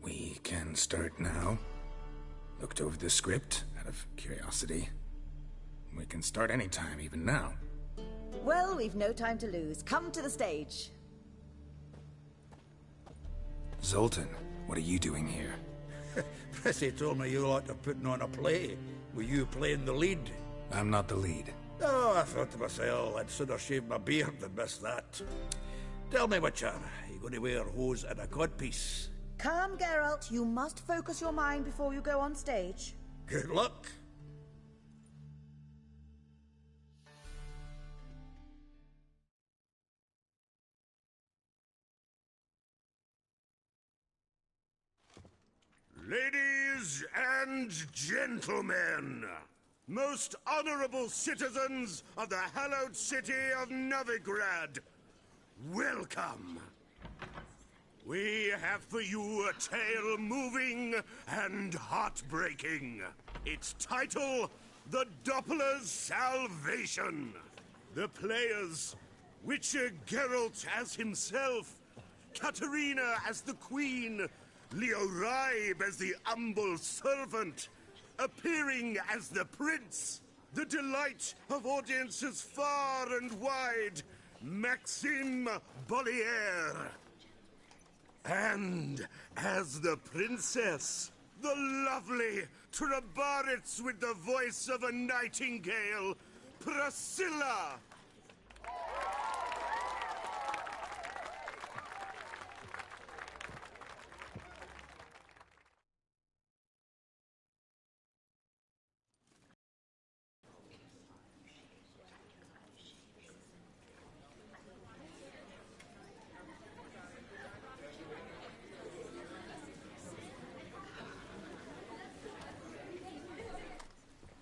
We can start now. Looked over the script out of curiosity. We can start anytime, even now. Well, we've no time to lose. Come to the stage. Zoltan, what are you doing here? Prissy told me you like to putting on a play. Were you playing the lead? I'm not the lead. Oh, I thought to myself, I'd sooner shave my beard than miss that. Tell me, Witcher, are you going to wear hose and a codpiece? Come, Geralt. You must focus your mind before you go on stage. Good luck. Ladies and gentlemen, most honorable citizens of the hallowed city of Novigrad, welcome. We have for you a tale moving and heartbreaking. Its title, The Doppler's Salvation. The players, Witcher Geralt as himself, Katerina as the Queen, Leo Raib as the humble servant, appearing as the prince, the delight of audiences far and wide, Maxime Bollier. And as the princess, the lovely Trebaritz with the voice of a nightingale, Priscilla.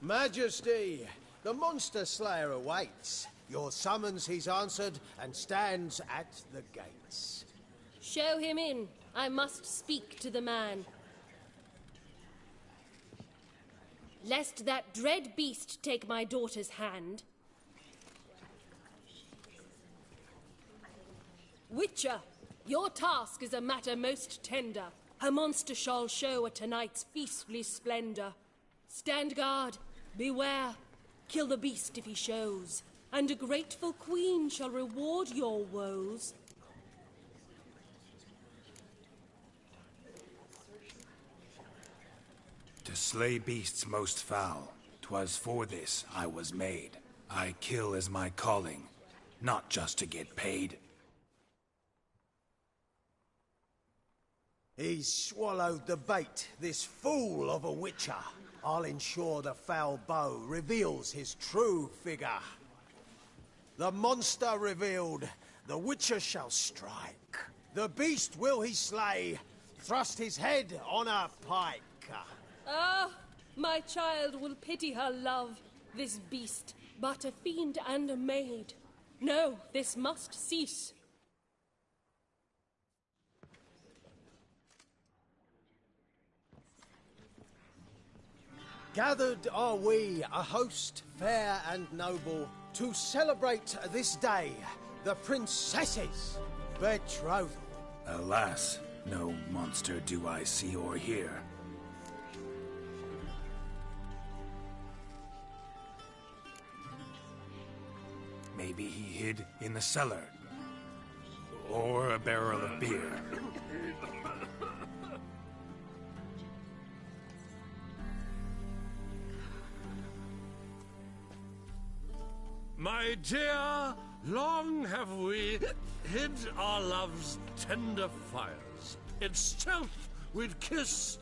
Majesty, the monster slayer awaits. Your summons he's answered and stands at the gates. Show him in. I must speak to the man. Lest that dread beast take my daughter's hand. Witcher, your task is a matter most tender. A monster shall show at tonight's feastly splendor. Stand guard, beware, kill the beast if he shows, and a grateful queen shall reward your woes. To slay beasts most foul, 'twas for this I was made. I kill as my calling, not just to get paid. He's swallowed the bait, this fool of a witcher. I'll ensure the foul bow reveals his true figure. The monster revealed, the witcher shall strike. The beast will he slay, thrust his head on a pike. Ah, my child will pity her love, this beast, but a fiend and a maid. No, this must cease. Gathered are we, a host fair and noble, to celebrate this day, the princess's betrothal. Alas, no monster do I see or hear. Maybe he hid in the cellar. Or a barrel of beer. My dear, long have we hid our love's tender fires. In stealth we'd kiss,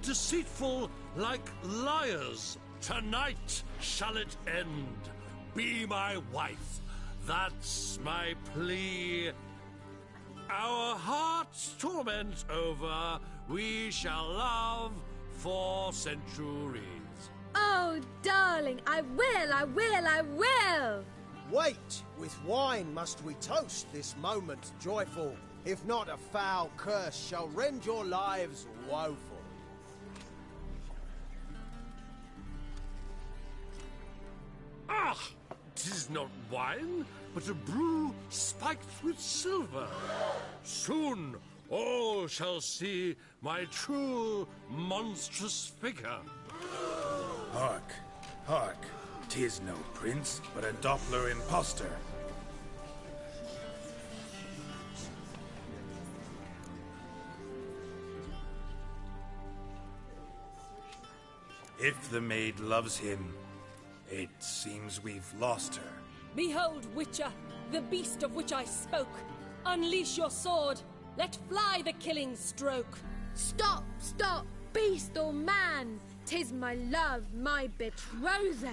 deceitful like liars. Tonight shall it end. be my wife. That's my plea. Our hearts' torment over, we shall love for centuries. Oh, darling, I will! Wait, with wine must we toast this moment joyful. If not, a foul curse shall rend your lives woeful. Ah! 'Tis not wine, but a brew spiked with silver. Soon all shall see my true monstrous figure. Hark, hark. 'Tis no prince, but a Doppler impostor. If the maid loves him, it seems we've lost her. Behold, Witcher, the beast of which I spoke. Unleash your sword. Let fly the killing stroke. Stop, stop, beast or man! 'Tis my love, my betrothed.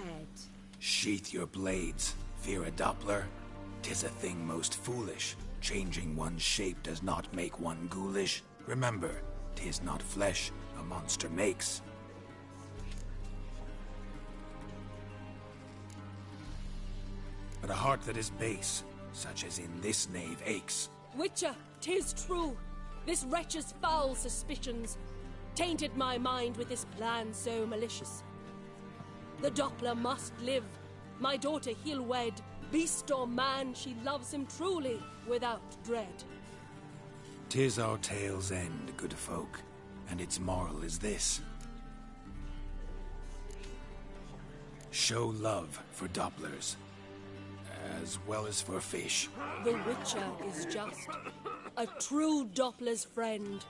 Sheath your blades, fear a Doppler. 'Tis a thing most foolish. Changing one's shape does not make one ghoulish. Remember, 'tis not flesh a monster makes. But a heart that is base, such as in this knave aches. Witcher, 'tis true. This wretch's foul suspicions tainted my mind with this plan so malicious. The Doppler must live. My daughter he'll wed. Beast or man, she loves him truly, without dread. 'Tis our tale's end, good folk, and its moral is this. Show love for Dopplers, as well as for fish. The Witcher is just a true Doppler's friend.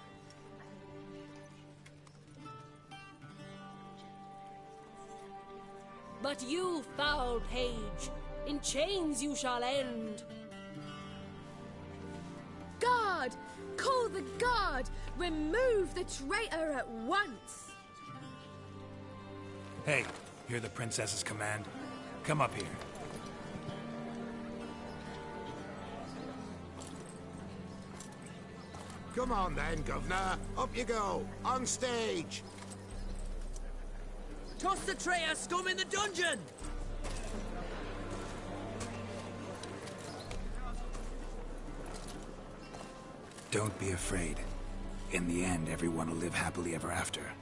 But you, foul page, in chains you shall end. Guard! Call the guard! Remove the traitor at once! Hey, hear the princess's command? Come up here. Come on then, Governor. Up you go. On stage. Toss the traitor scum in the dungeon! Don't be afraid. In the end, everyone will live happily ever after.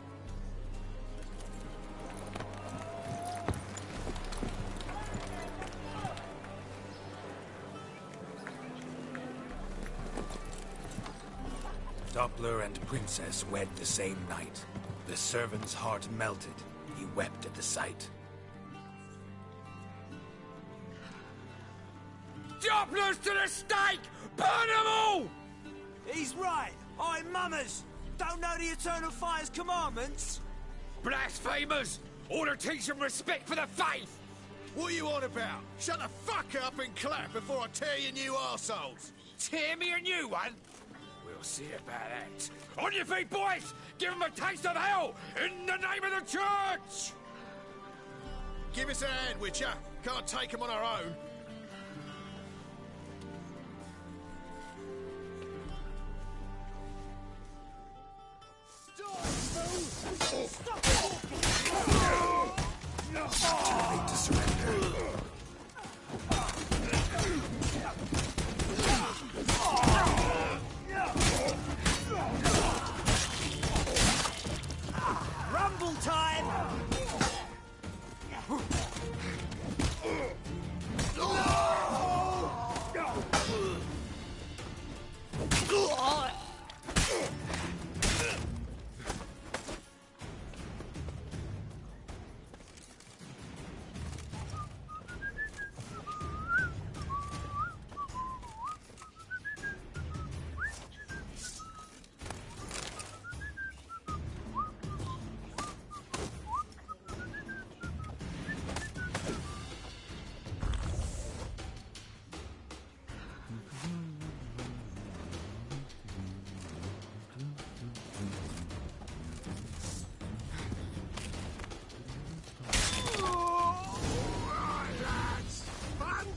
Doppler and princess wed the same night. The servant's heart melted. He wept at the sight. Dopplers to the stake! Burn them all! He's right. I'm mummers. Don't know the Eternal Fire's commandments? Blasphemers! Order teach them respect for the faith! What are you on about? Shut the fuck up and clap before I tear your new arseholes! Tear me a new one? We'll see about that. On your feet, boys! Give them a taste of hell in the name of the church! Give us a hand, Witcher. Can't take them on our own. Too late to surrender. Rumble time!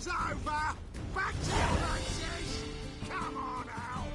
It's over! Back to your places! Come on out!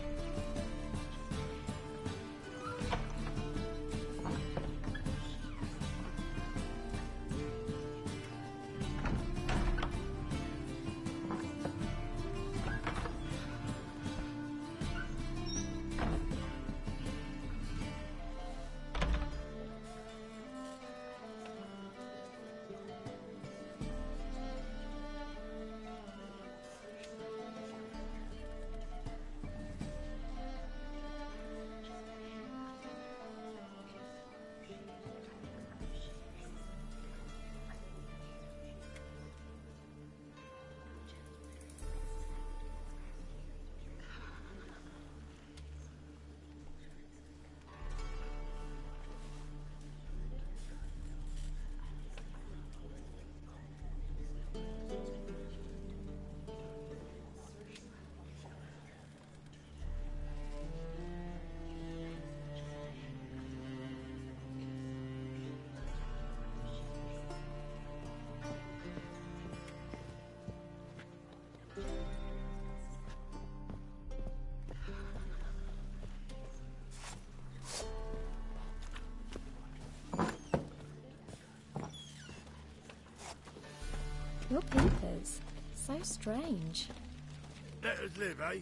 Your peepers. So strange. Let us live, eh?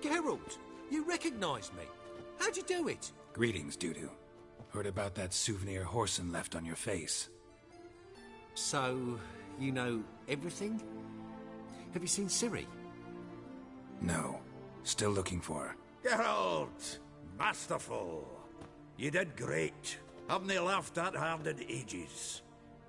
Geralt, you recognized me. How'd you do it? Greetings, Dudu. Heard about that souvenir Horson left on your face. So, you know everything? Have you seen Ciri? No. Still looking for her. Geralt! Masterful! You did great. Haven't they laughed that hard in ages?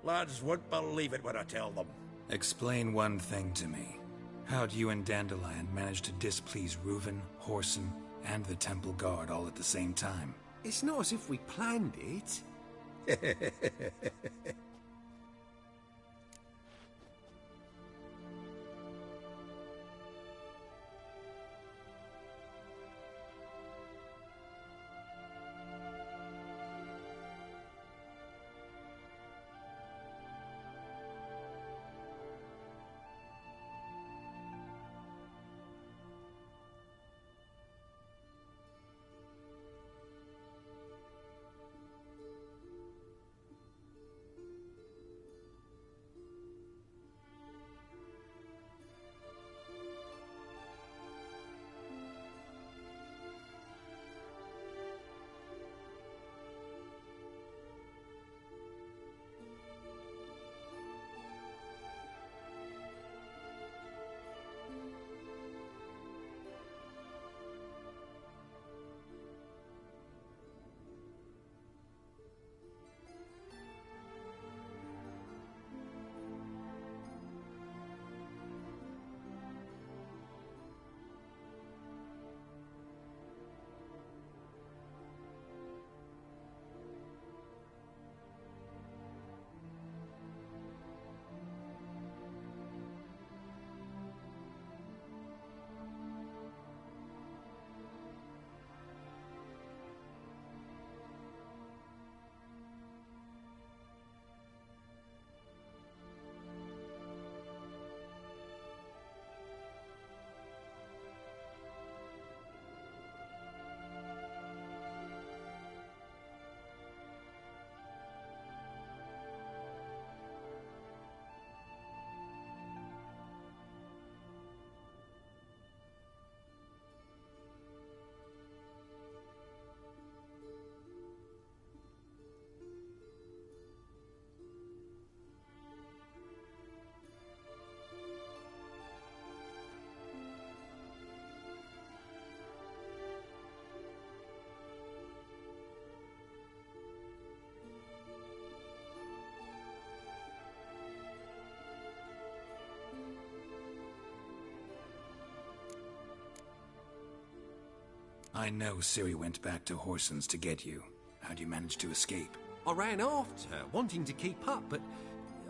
Lads won't believe it when I tell them. Explain one thing to me. How'd you and Dandelion manage to displease Reuven, Horson, and the Temple Guard all at the same time? It's not as if we planned it. I know Ciri went back to Horson's to get you. How'd you manage to escape? I ran after her, wanting to keep up, but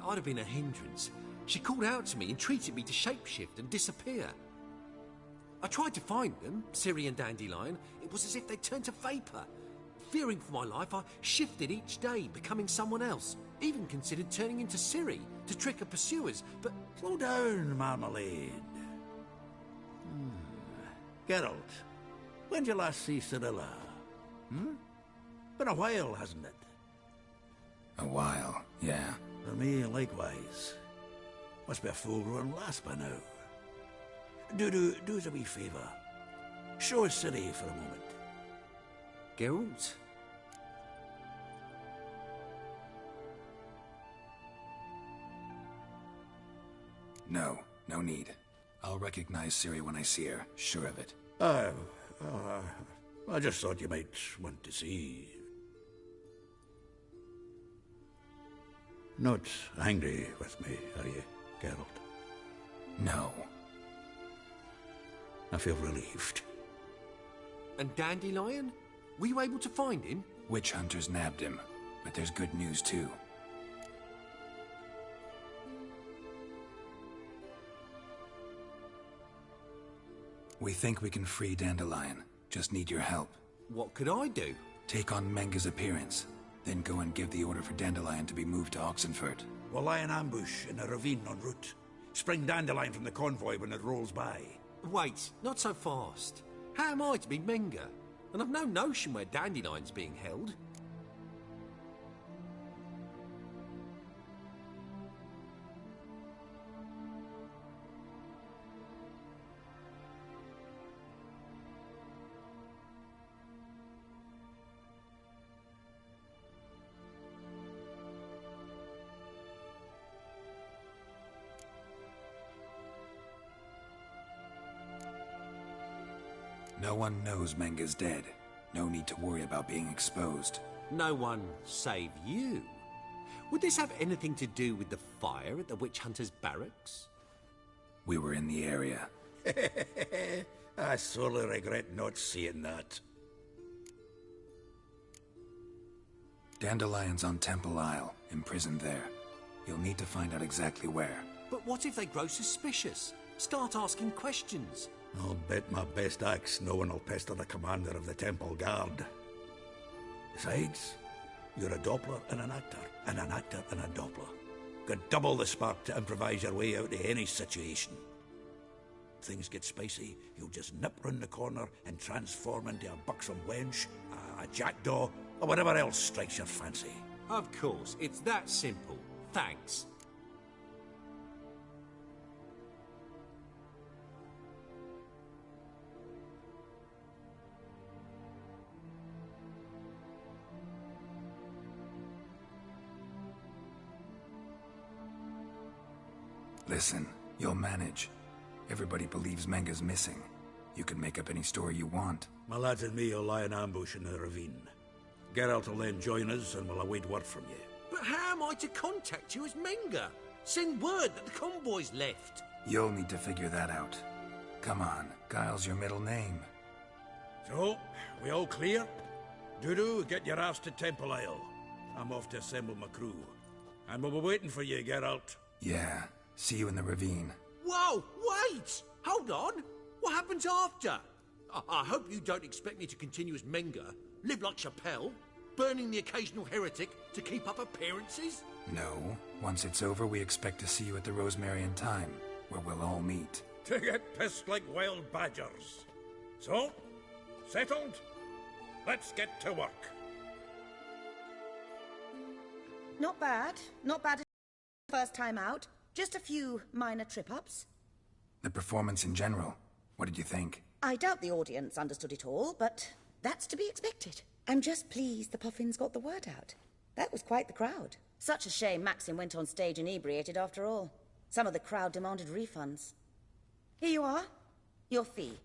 I'd have been a hindrance. She called out to me, entreated me to shapeshift and disappear. I tried to find them, Ciri and Dandelion. It was as if they'd turned to vapour. Fearing for my life, I shifted each day, becoming someone else. Even considered turning into Ciri to trick her pursuers, but... Slow down, Marmalade. Geralt, when did you last see Cirilla? Been a while, hasn't it? A while, yeah. For me, likewise. Must be a full-grown lass by now. Do us a wee favour. Show us Ciri for a moment. Geralt? No need. I'll recognize Ciri when I see her, sure of it. I just thought you might want to see. Not angry with me, are you, Geralt? No. I feel relieved. And Dandelion? Were you able to find him? Witch hunters nabbed him, but there's good news too. We think we can free Dandelion. Just need your help. What could I do? Take on Menga's appearance, then go and give the order for Dandelion to be moved to Oxenford. We'll lie in ambush in a ravine en route. Spring Dandelion from the convoy when it rolls by. Wait, not so fast. How am I to be Menga? And I've no notion where Dandelion's being held. No one knows Menga's dead. No need to worry about being exposed. No one save you. Would this have anything to do with the fire at the witch hunter's barracks? We were in the area. I sorely regret not seeing that. Dandelion's on Temple Isle, imprisoned there. You'll need to find out exactly where. But what if they grow suspicious? Start asking questions? I'll bet my best axe no one will pester the commander of the Temple Guard. Besides, you're a Doppler and an actor and a Doppler. Got double the spark to improvise your way out of any situation. If things get spicy, you'll just nip round the corner and transform into a buxom wench, a jackdaw, or whatever else strikes your fancy. Of course, it's that simple. Thanks. Listen, you'll manage. Everybody believes Menga's missing. You can make up any story you want. My lads and me will lie in ambush in the ravine. Geralt will then join us and we'll await word from you. But how am I to contact you as Menga? Send word that the convoy's left. You'll need to figure that out. Come on, Guile's your middle name. So, we all clear? Dudu, get your ass to Temple Isle. I'm off to assemble my crew. And we'll be waiting for you, Geralt. Yeah, see you in the ravine. Whoa, wait! Hold on! What happens after? I hope you don't expect me to continue as Menga, live like Chappelle, burning the occasional heretic to keep up appearances? No. Once it's over, we expect to see you at the Rosemary in Time, where we'll all meet. To get pissed like wild badgers. So, settled? Let's get to work. Not bad. Not bad. First time out. Just a few minor trip-ups. The performance in general, what did you think? I doubt the audience understood it all, but that's to be expected. I'm just pleased the Puffins got the word out. That was quite the crowd. Such a shame Maxim went on stage inebriated after all. Some of the crowd demanded refunds. Here you are. Your fee.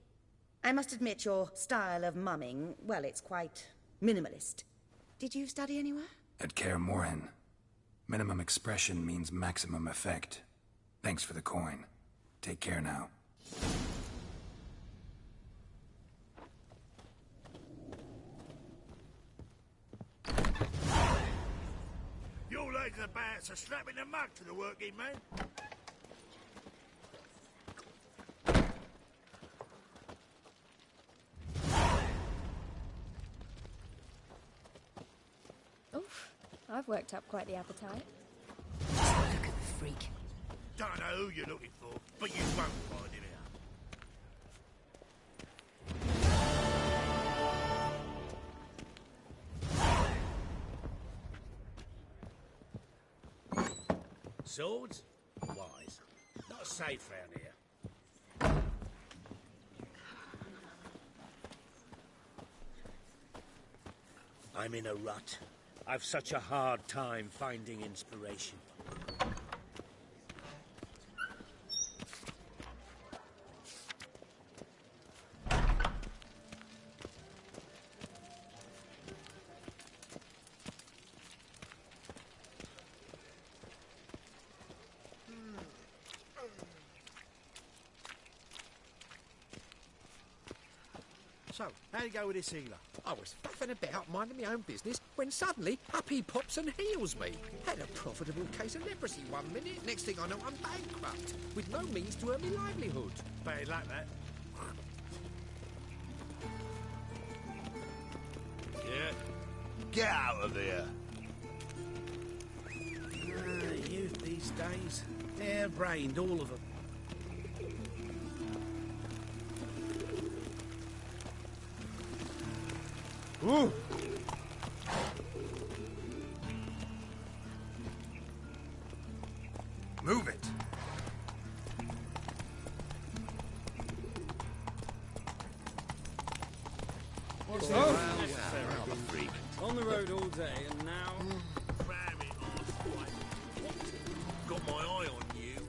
I must admit your style of mumming, well, it's quite minimalist. Did you study anywhere? At Kaer Morhen. Minimum expression means maximum effect. Thanks for the coin. Take care now. Your legs are bad, so slapping the mug to the working man. I've worked up quite the appetite. Look at the freak. Don't know who you're looking for, but you won't find him out. Swords? Wise. Not safe round here. I'm in a rut. I've such a hard time finding inspiration. So, how'd you go with this healer? I was faffing about, minding my own business, when suddenly up he pops and heals me. Had a profitable case of leprosy 1 minute, next thing I know I'm bankrupt, with no means to earn my livelihood. Bad luck, that. Yeah. Get out of there. Youth these days. Hair-brained, all of them. Ooh. Move it. What's Oh. Rather freak. On the road all day, and now... Cramming arsewipe. Got my eye on you.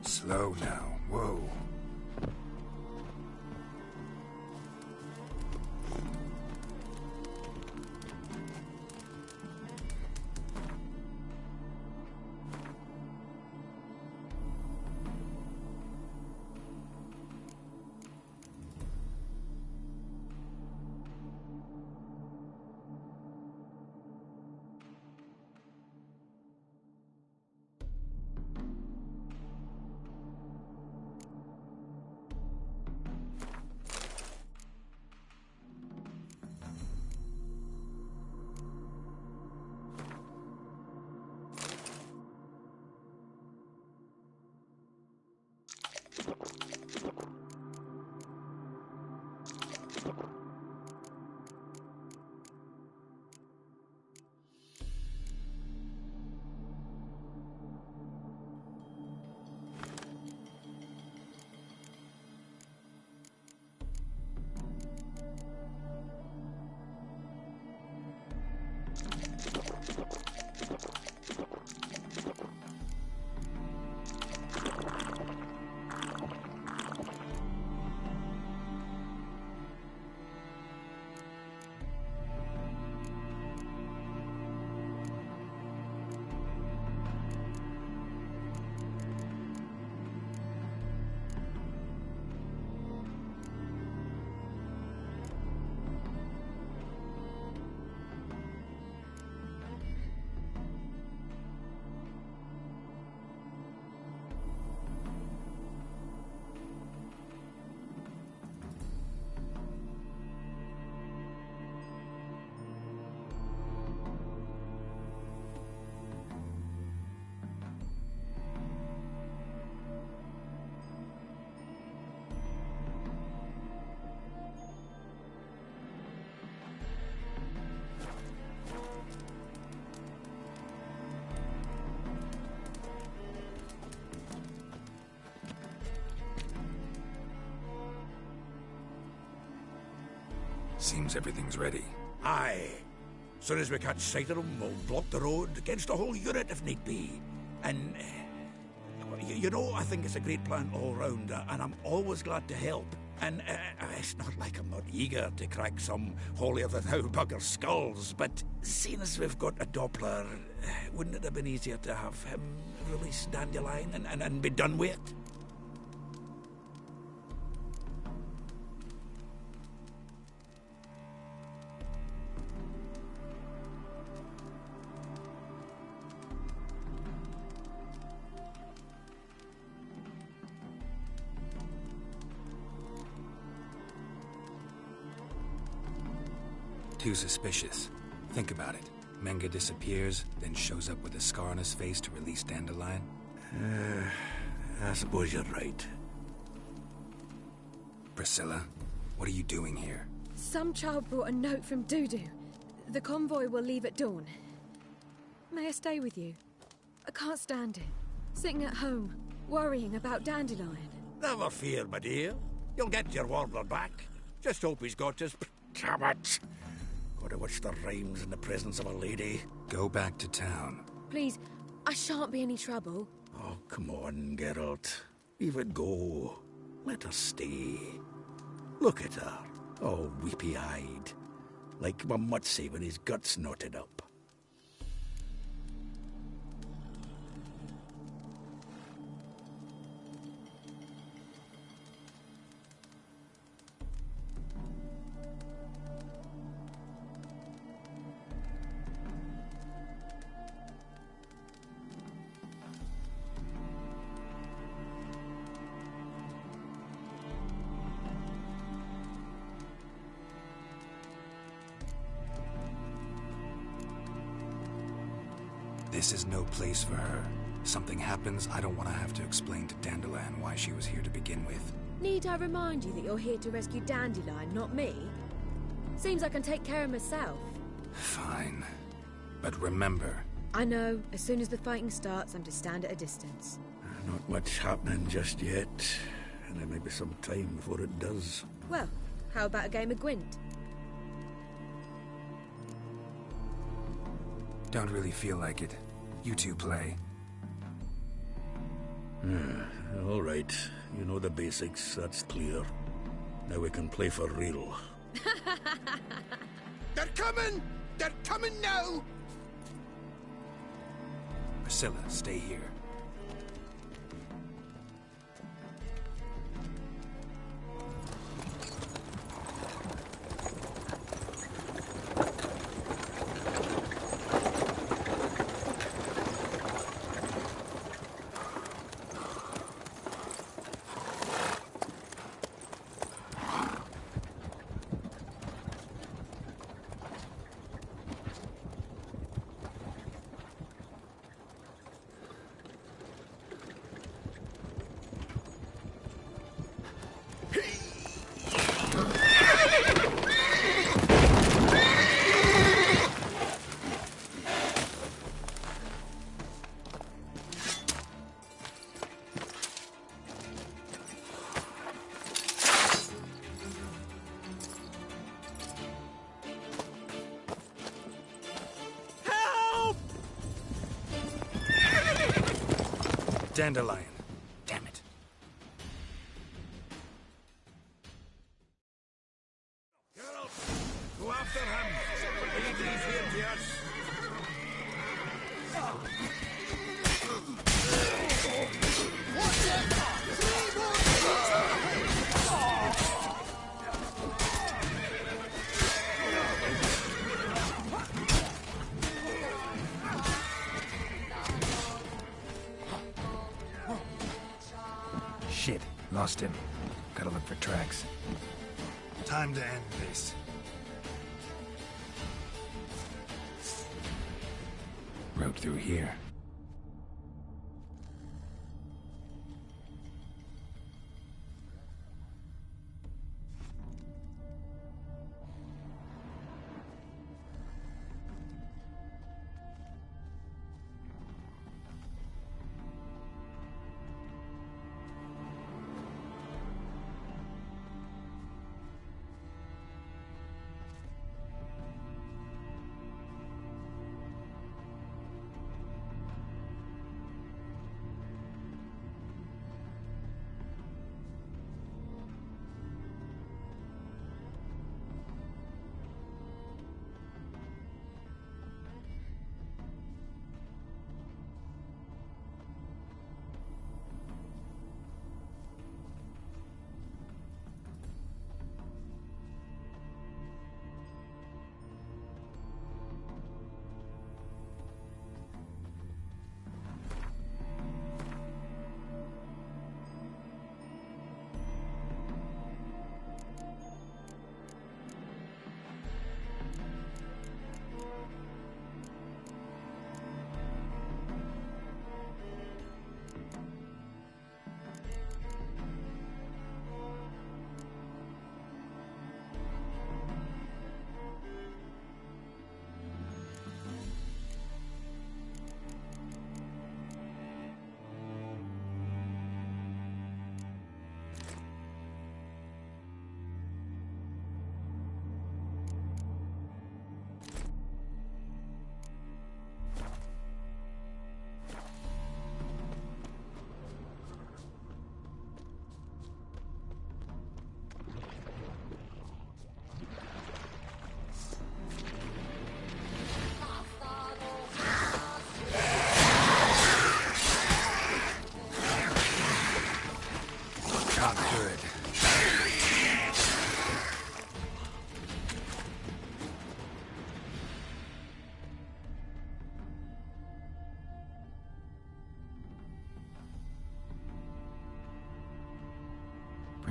Slow now. Whoa. Seems everything's ready. Aye. Soon as we catch sight of them, we'll block the road against the whole unit if need be. And, you know, I think it's a great plan all round, and I'm always glad to help. And it's not like I'm not eager to crack some holier-than-thou bugger's skulls, but seeing as we've got a Doppler, wouldn't it have been easier to have him release Dandelion and be done with it? Too suspicious. Think about it. Menga disappears, then shows up with a scar on his face to release Dandelion. I suppose you're right. Priscilla, what are you doing here? Some child brought a note from Dudu. The convoy will leave at dawn. May I stay with you? I can't stand it. Sitting at home, worrying about Dandelion. Never fear, my dear. You'll get your warbler back. Just hope he's got his... Damn it! Gotta watch the rhymes in the presence of a lady. Go back to town. Please, I shan't be any trouble. Oh, come on, Geralt. Leave it go. Let her stay. Look at her, all weepy-eyed. Like my mutsy with his guts knotted up. This is no place for her. Something happens, I don't want to have to explain to Dandelion why she was here to begin with. Need I remind you that you're here to rescue Dandelion, not me? Seems I can take care of myself. Fine. But remember... I know. As soon as the fighting starts, I'm to stand at a distance. Not much happening just yet. And there may be some time before it does. Well, how about a game of Gwent? Don't really feel like it. You two play. All right. You know the basics, that's clear. Now we can play for real. They're coming! They're coming now! Priscilla, stay here. Dandelion. Damn it. Geralt, go after him. Leave these here to us. Shit, lost him. Gotta look for tracks. Time to end this. Road through here.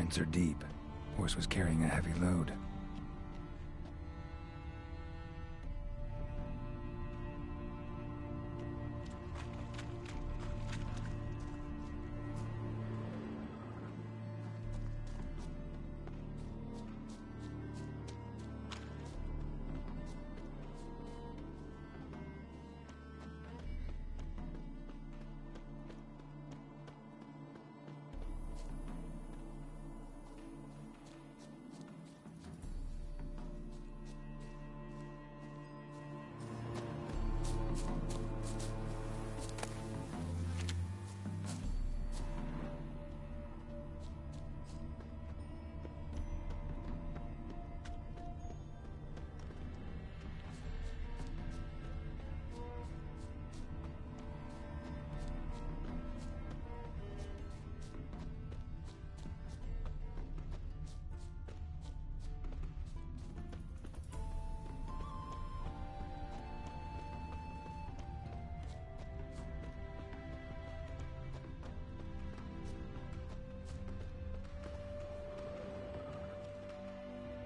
Prints are deep. Horse was carrying a heavy load.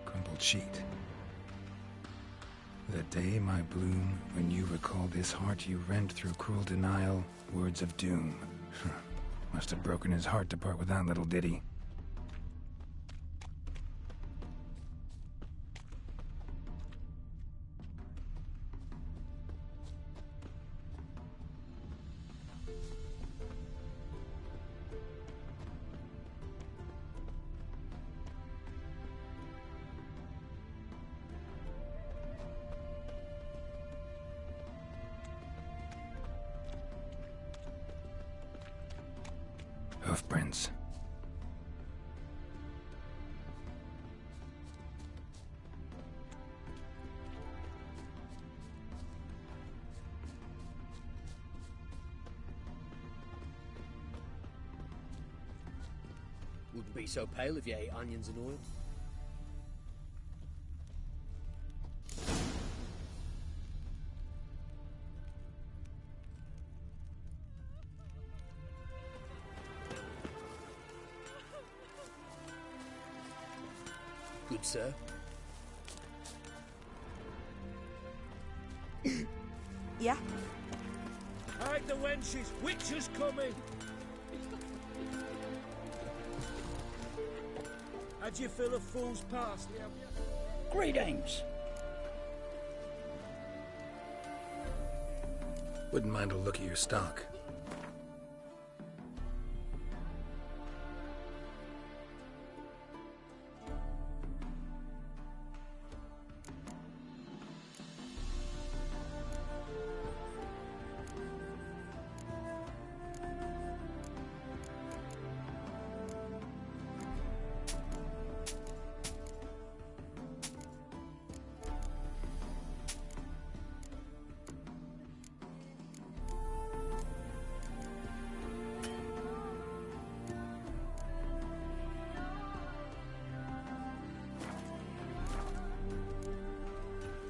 Crumpled sheet. The day, my bloom, when you recall this heart you rent through cruel denial, words of doom. Must have broken his heart to part with that little ditty. Hoofprints. Wouldn't be so pale if you ate onions and oil. Good, sir. Yeah? Hide the wenches! Witcher's coming! How'd you fill a fool's parsley, have you? Greetings! Wouldn't mind a look at your stock.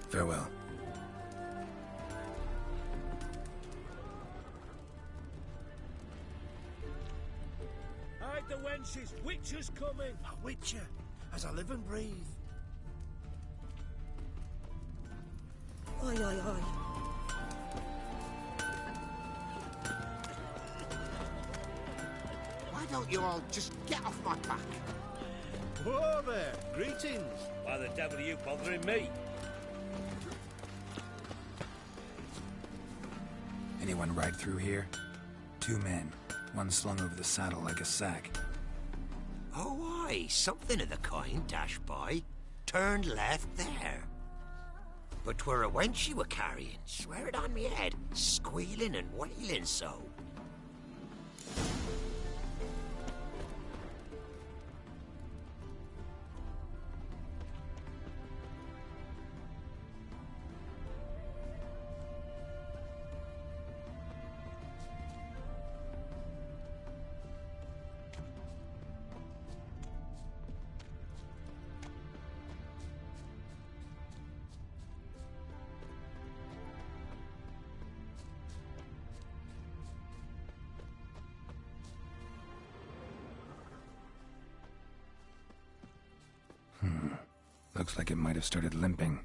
Farewell. Hide the wenches! Witcher's coming! A witcher, as I live and breathe. Oi, oi, oi. Why don't you all just get off my back? Whoa there, greetings. Why the devil are you bothering me? Anyone ride through here? 2 men, one slung over the saddle like a sack. Oh, aye, something of the kind dashed by. Turned left there. But 'twere a wench you were carrying, swear it on me head, squealing and wailing so. Looks like it might have started limping.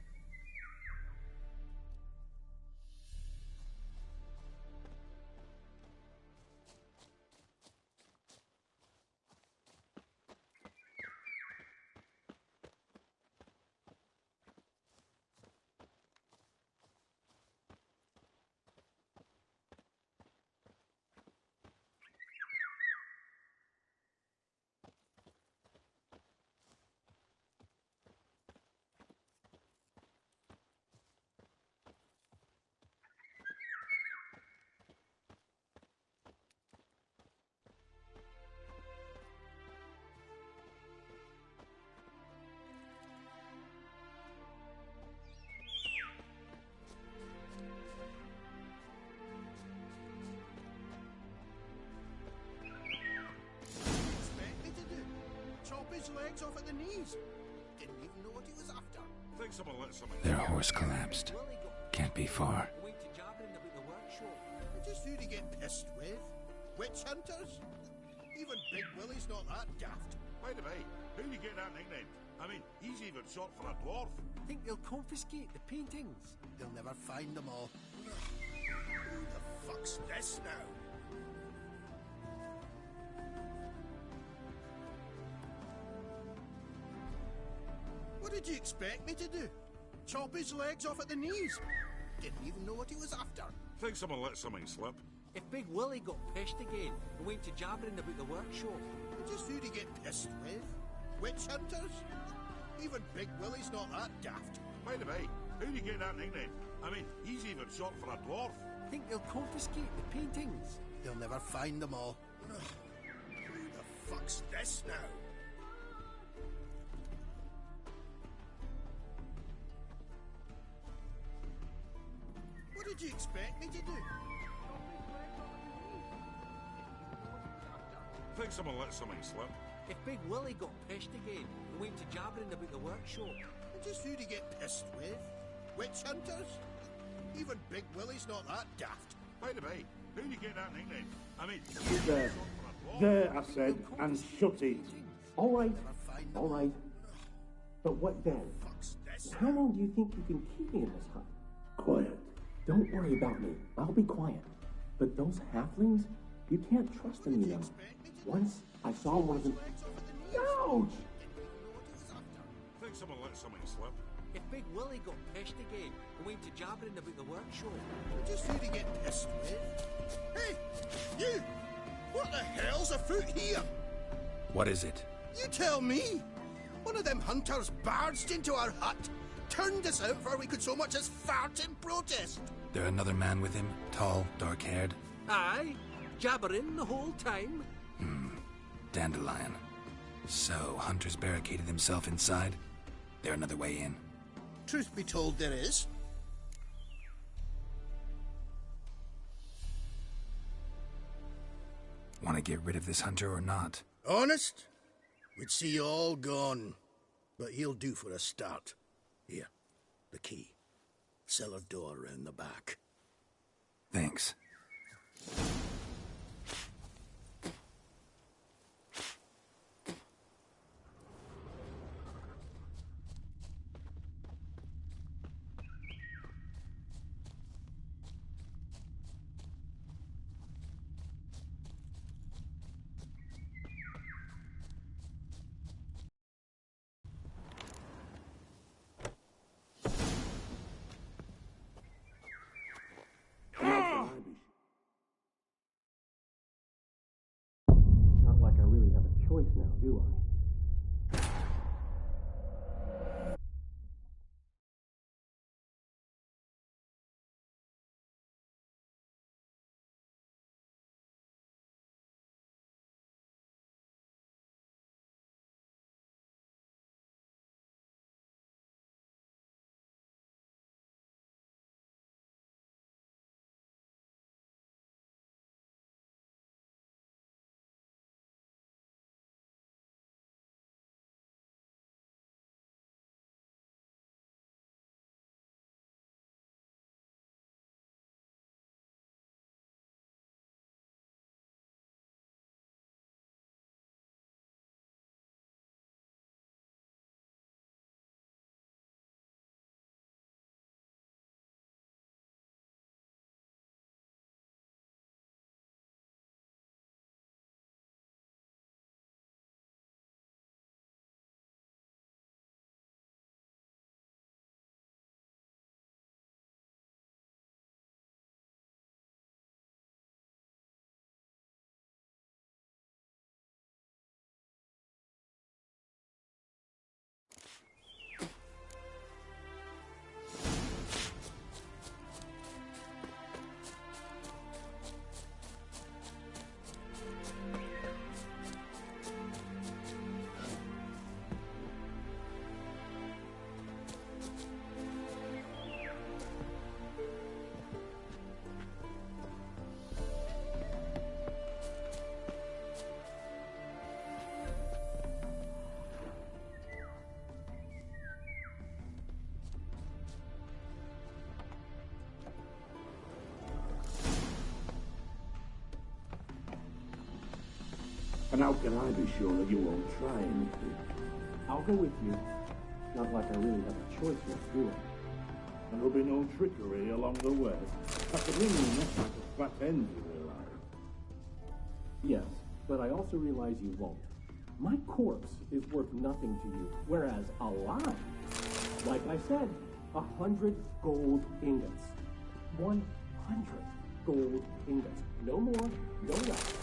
His legs off at the knees. Didn't even know what he was after. Think someone let someone. Their horse collapsed. Can't be far. Just who to get pissed with? Witch hunters? Even Big Willie's not that daft. By the way, how do you get that nickname? I mean, he's even short for a dwarf. Think they'll confiscate the paintings? They'll never find them all. Who the fuck's this now? What did you expect me to do? Chop his legs off at the knees? Didn't even know what he was after. Think someone let something slip. If Big Willie got pissed again and went to jabbering about the workshop. Just who to get pissed with? Witch hunters? Even Big Willie's not that daft. By the way, how do you get that nickname? I mean, he's even short for a dwarf. Think they'll confiscate the paintings? They'll never find them all. Who the fuck's this now? What did you expect me to do? Think someone let something slip. If Big Willie got pissed again and went to jabbering about the workshop. Just who to get pissed with? Witch hunters? Even Big Willie's not that daft. By the way, how do you get that nickname? I mean, There, I said, and shut it. All right. But what then? How long do you think you can keep me in this hut? Quiet. Don't worry about me. I'll be quiet. But those halflings, you can't trust them, you know. Once I saw one of them. Ouch! Think someone let something slip. If Big Willie got pissed again and went to jabbering about the workshop. Just who to get pissed with? Hey, you! What the hell's afoot here? What is it? You tell me! One of them hunters barged into our hut, turned us out before we could so much as fart in protest. There another man with him? Tall, dark-haired? Aye, jabbering the whole time. Dandelion. So, Hunter's barricaded himself inside? There another way in? Truth be told, there is. Want to get rid of this hunter or not? Honest? We'd see you all gone. But he'll do for a start. Here, the key. Cellar door round the back. Thanks. Not like I really have a choice now, do I? how can I be sure that you won't try anything? I'll go with you. Not like I really have a choice here, do I? And there'll be no trickery along the way. After bringing me next like a fat end, you realize. Yes, but I also realize you won't. My corpse is worth nothing to you, whereas alive, like I said, 100 gold ingots. 100 gold ingots. No more, no less.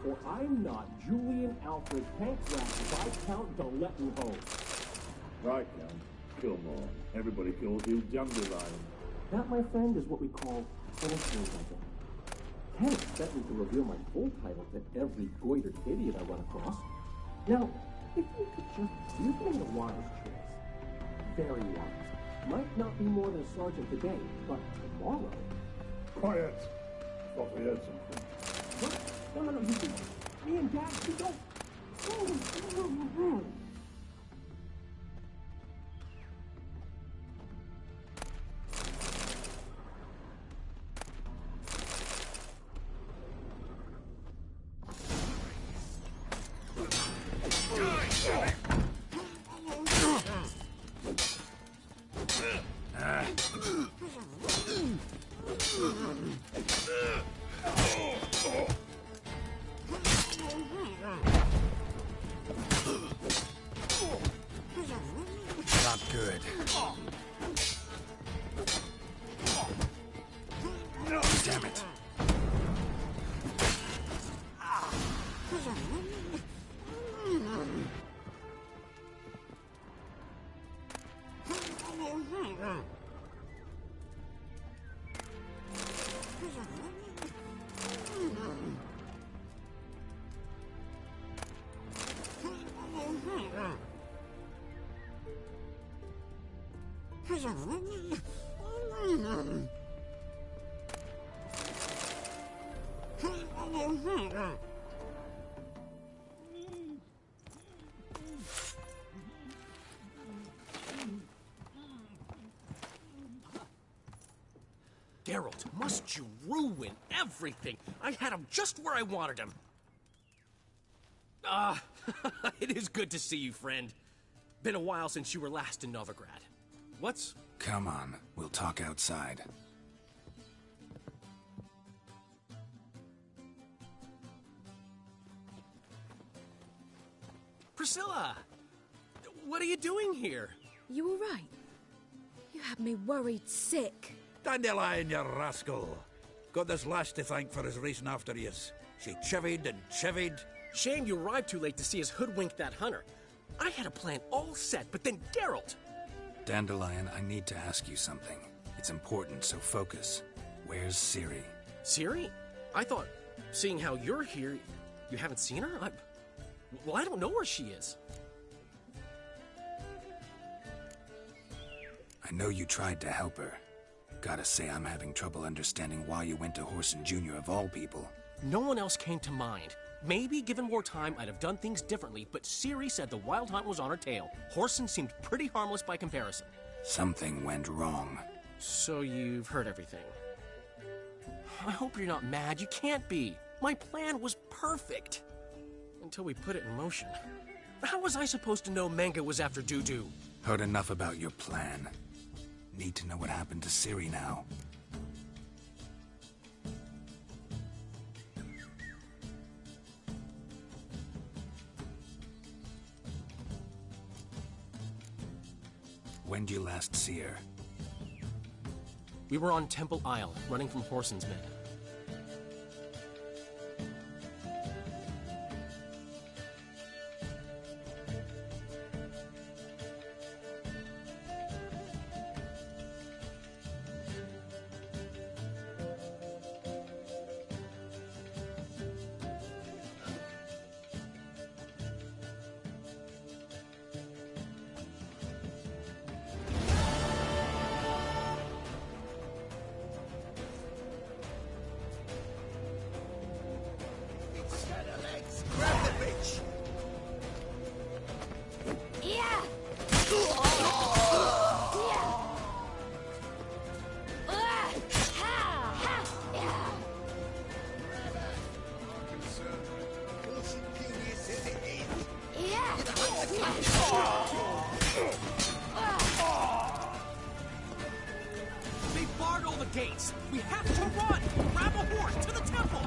For I'm not Julian Alfred Pancras Viscount de Lettenhove. Viscount? Gilmore. Everybody calls you Dandelion. That, my friend, is what we call fortune hunting. Can't expect me to reveal my full title to every goitered idiot I run across. Now, if you could just... You've made a wise choice. Very wise. Might not be more than a sergeant today, but tomorrow... Quiet! Thought we heard something. What? No, you see. Me and Dad, we don't... Not good. Damn it. Geralt, must you ruin everything? I had him just where I wanted him. It is good to see you, friend. Been a while since you were last in Novigrad. What's... Come on, we'll talk outside. Priscilla! What are you doing here? You all right? You had me worried sick. Dandelion, you rascal. Got this lass to thank for his racing after yous. She chivied and chivied. Shame you arrived too late to see us hoodwink that hunter. I had a plan all set, but then Geralt... Dandelion, I need to ask you something. It's important, so focus. Where's Ciri? Ciri? I thought, seeing how you're here, you haven't seen her? Well, I don't know where she is. I know you tried to help her. Gotta say, I'm having trouble understanding why you went to Whoreson Jr. of all people. No one else came to mind. Maybe, given more time, I'd have done things differently, but Ciri said the Wild Hunt was on her tail. Whoreson seemed pretty harmless by comparison. Something went wrong. So you've heard everything. I hope you're not mad. You can't be. My plan was perfect. Until we put it in motion. How was I supposed to know Manga was after Dudu? Heard enough about your plan. Need to know what happened to Ciri now. When did you last see her? We were on Temple Isle, running from Whoreson's men. gates! We have to run! Grab a horse to the temple!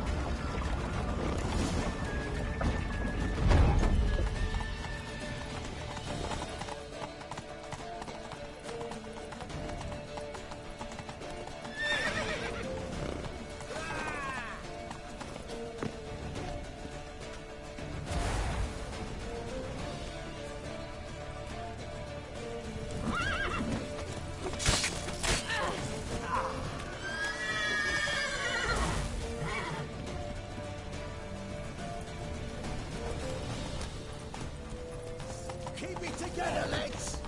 Keep it together, lads!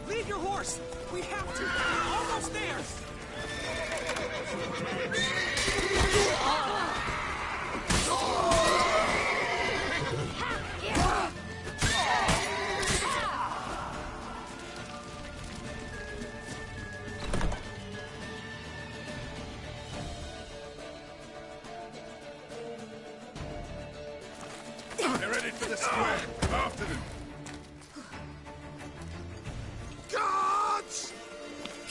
Leave your horse! We have to! We're almost there! They're headed for the square. After them. Guards!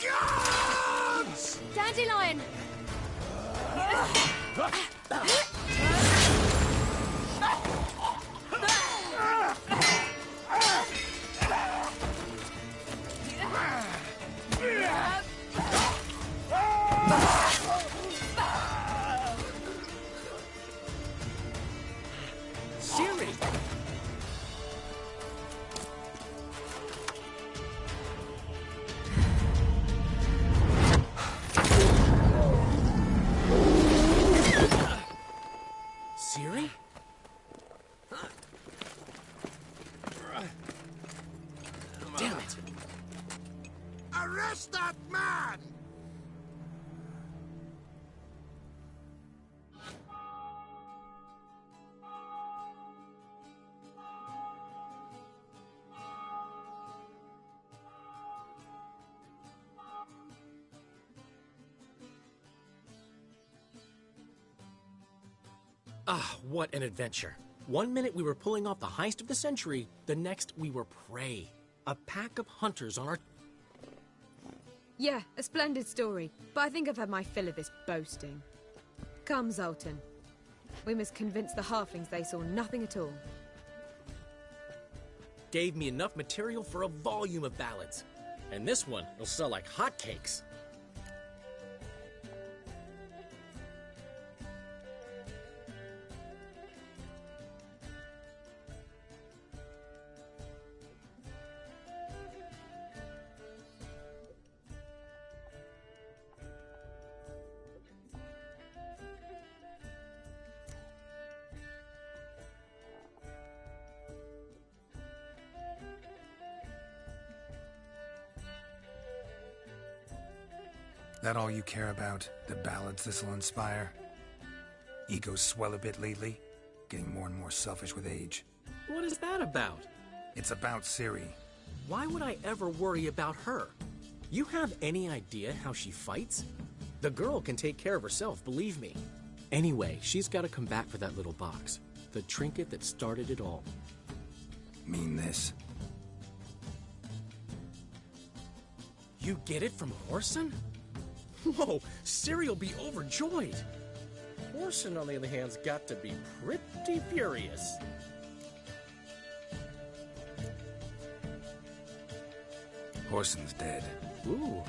Guards! Dandelion! Siri! Siri? Damn it! Arrest that man! Ah, what an adventure. 1 minute we were pulling off the heist of the century, the next we were prey. A pack of hunters on our... Yeah, a splendid story, but I think I've had my fill of this boasting. Come, Zoltan. We must convince the halflings they saw nothing at all. Gave me enough material for a volume of ballads. And this one will sell like hotcakes. That all you care about? The ballads this'll inspire? Egos swell a bit lately? Getting more and more selfish with age. What is that about? It's about Ciri. Why would I ever worry about her? You have any idea how she fights? The girl can take care of herself, believe me. Anyway, she's got to come back for that little box. The trinket that started it all. Mean this? You get it from Whoreson? Whoa, Ciri'll be overjoyed. Whoreson, on the other hand, has got to be pretty furious. Whoreson's dead. Ooh,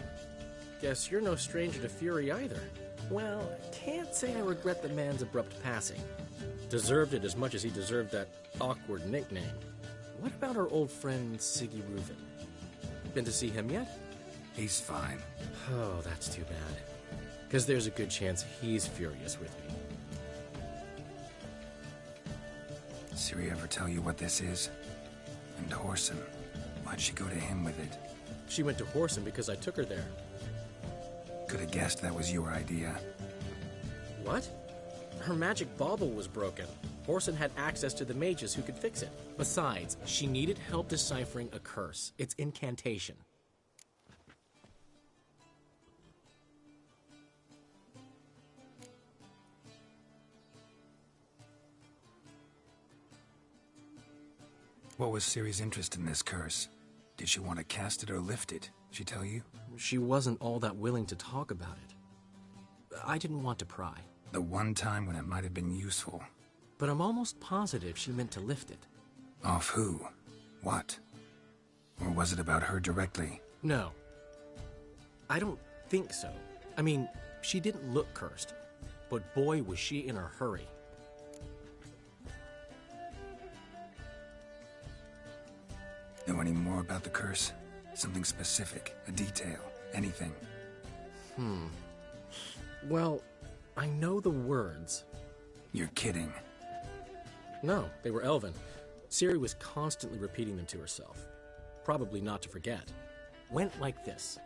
guess you're no stranger to fury either. Well, I can't say I regret the man's abrupt passing. Deserved it as much as he deserved that awkward nickname. What about our old friend Siggy Reuven? Been to see him yet? He's fine. Oh, that's too bad. Because there's a good chance he's furious with me. Ciri ever tell you what this is? And Whoreson, why'd she go to him with it? She went to Whoreson because I took her there. Could have guessed that was your idea. What? Her magic bauble was broken. Whoreson had access to the mages who could fix it. Besides, she needed help deciphering a curse. Its incantation. What was Ciri's interest in this curse? Did she want to cast it or lift it? She tell you? She wasn't all that willing to talk about it. I didn't want to pry. The one time when it might have been useful. But I'm almost positive she meant to lift it. Off who? What? Or was it about her directly? No. I don't think so. I mean, she didn't look cursed. But boy, was she in a hurry. Know any more about the curse? Something specific, a detail, anything? Well, I know the words. You're kidding. No, they were Elven. Ciri was constantly repeating them to herself. Probably not to forget. Went like this.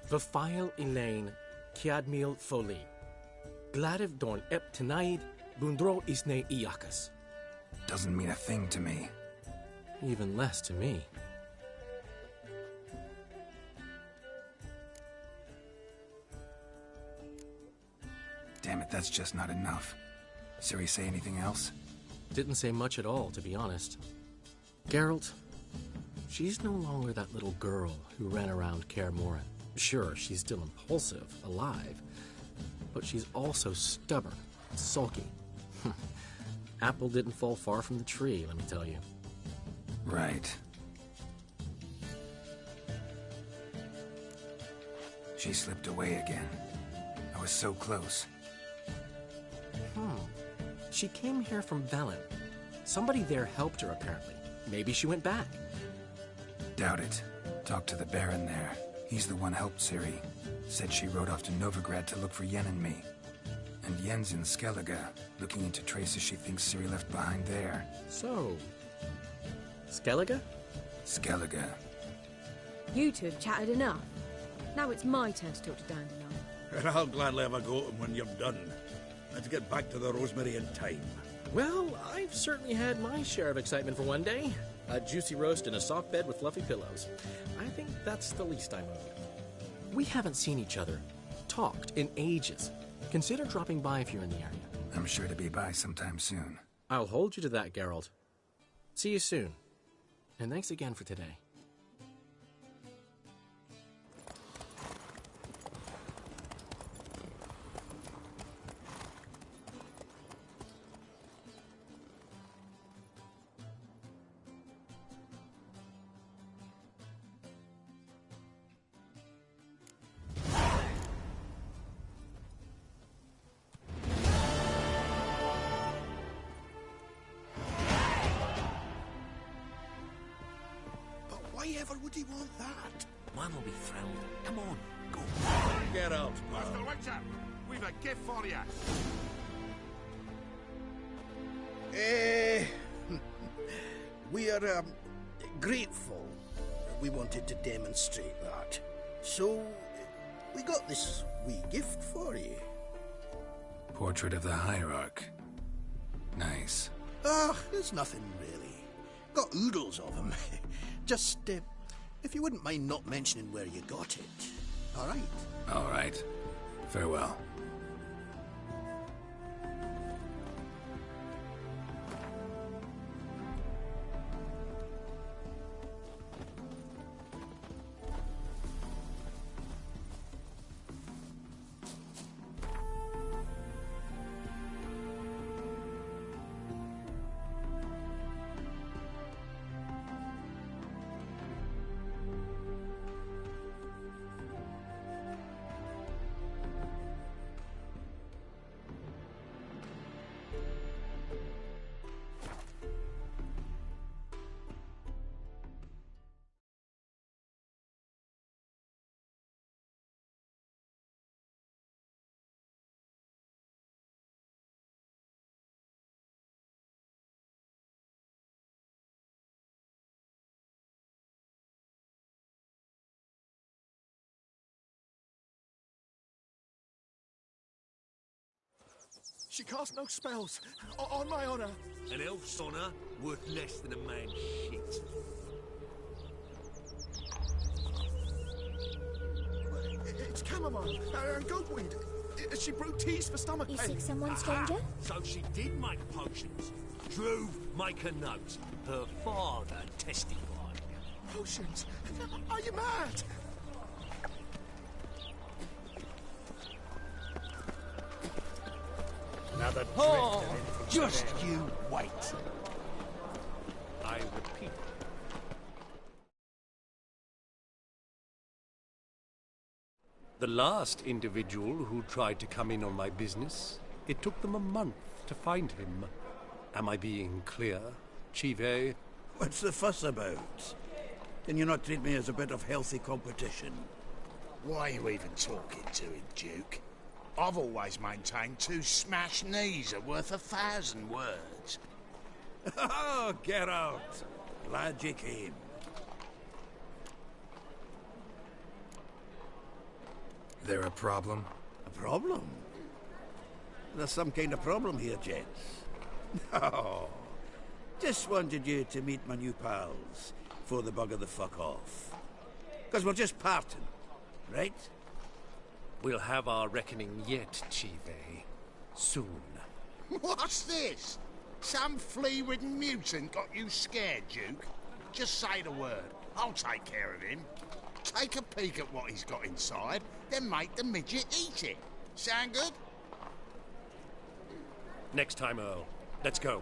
Vafail Elaine, Kiadmil Foli. Gladiv Dorn Ep Tenaid, Bundro Isne Iakas. Doesn't mean a thing to me. Even less to me. Damn it, that's just not enough. Ciri say anything else? Didn't say much at all, to be honest. Geralt, she's no longer that little girl who ran around Kaer Morhen. Sure, she's still impulsive, alive, but she's also stubborn, sulky. Apple didn't fall far from the tree, let me tell you. Right. She slipped away again. I was so close. She came here from Velen. Somebody there helped her, apparently. Maybe she went back. Doubt it. Talked to the Baron there. He's the one helped Ciri. Said she rode off to Novigrad to look for Yen and me. And Yen's in Skellige, looking into traces she thinks Ciri left behind there. So, Skellige? Skellige. You two have chatted enough. Now it's my turn to talk to Dandelion. And I'll gladly have a go at him when you're done. Let's get back to the Rosemary in time. Well, I've certainly had my share of excitement for one day. A juicy roast in a soft bed with fluffy pillows. I think that's the least I'm owed. We haven't seen each other, talked in ages. Consider dropping by if you're in the area. I'm sure to be by sometime soon. I'll hold you to that, Geralt. See you soon. And thanks again for today. Why ever would he want that? Man will be thrilled. Come on, go. Get out, Master pal. Witcher, we've a gift for you. We are grateful. We wanted to demonstrate that. So, we got this wee gift for you. Portrait of the Hierarch. Nice. Ah, there's nothing really. Got oodles of them. Just, if you wouldn't mind not mentioning where you got it. All right? All right. Farewell. She casts no spells, on my honor. An elf's honor worth less than a man's shit. It's chamomile and goatweed. She brewed teas for stomach pain. You sick someone, stranger? So she did make potions. Drew, make a note. Her father testified. Potions? Are you mad? Another Oh, just you wait. I repeat. The last individual who tried to come in on my business, it took them a month to find him. Am I being clear, Chive? What's the fuss about? Can you not treat me as a bit of healthy competition? Why are you even talking to him, Duke? I've always maintained 2 smashed knees are worth 1,000 words. Oh, Geralt. Glad you came. There a problem? A problem? There's some kind of problem here, gents. No. Just wanted you to meet my new pals before they bugger the fuck off. Because we're just parting, right? We'll have our reckoning yet, Chive. Soon. What's this? Some flea-ridden mutant got you scared, Duke? Just say the word. I'll take care of him. Take a peek at what he's got inside, then make the midget eat it. Sound good? Next time, Earl. Let's go.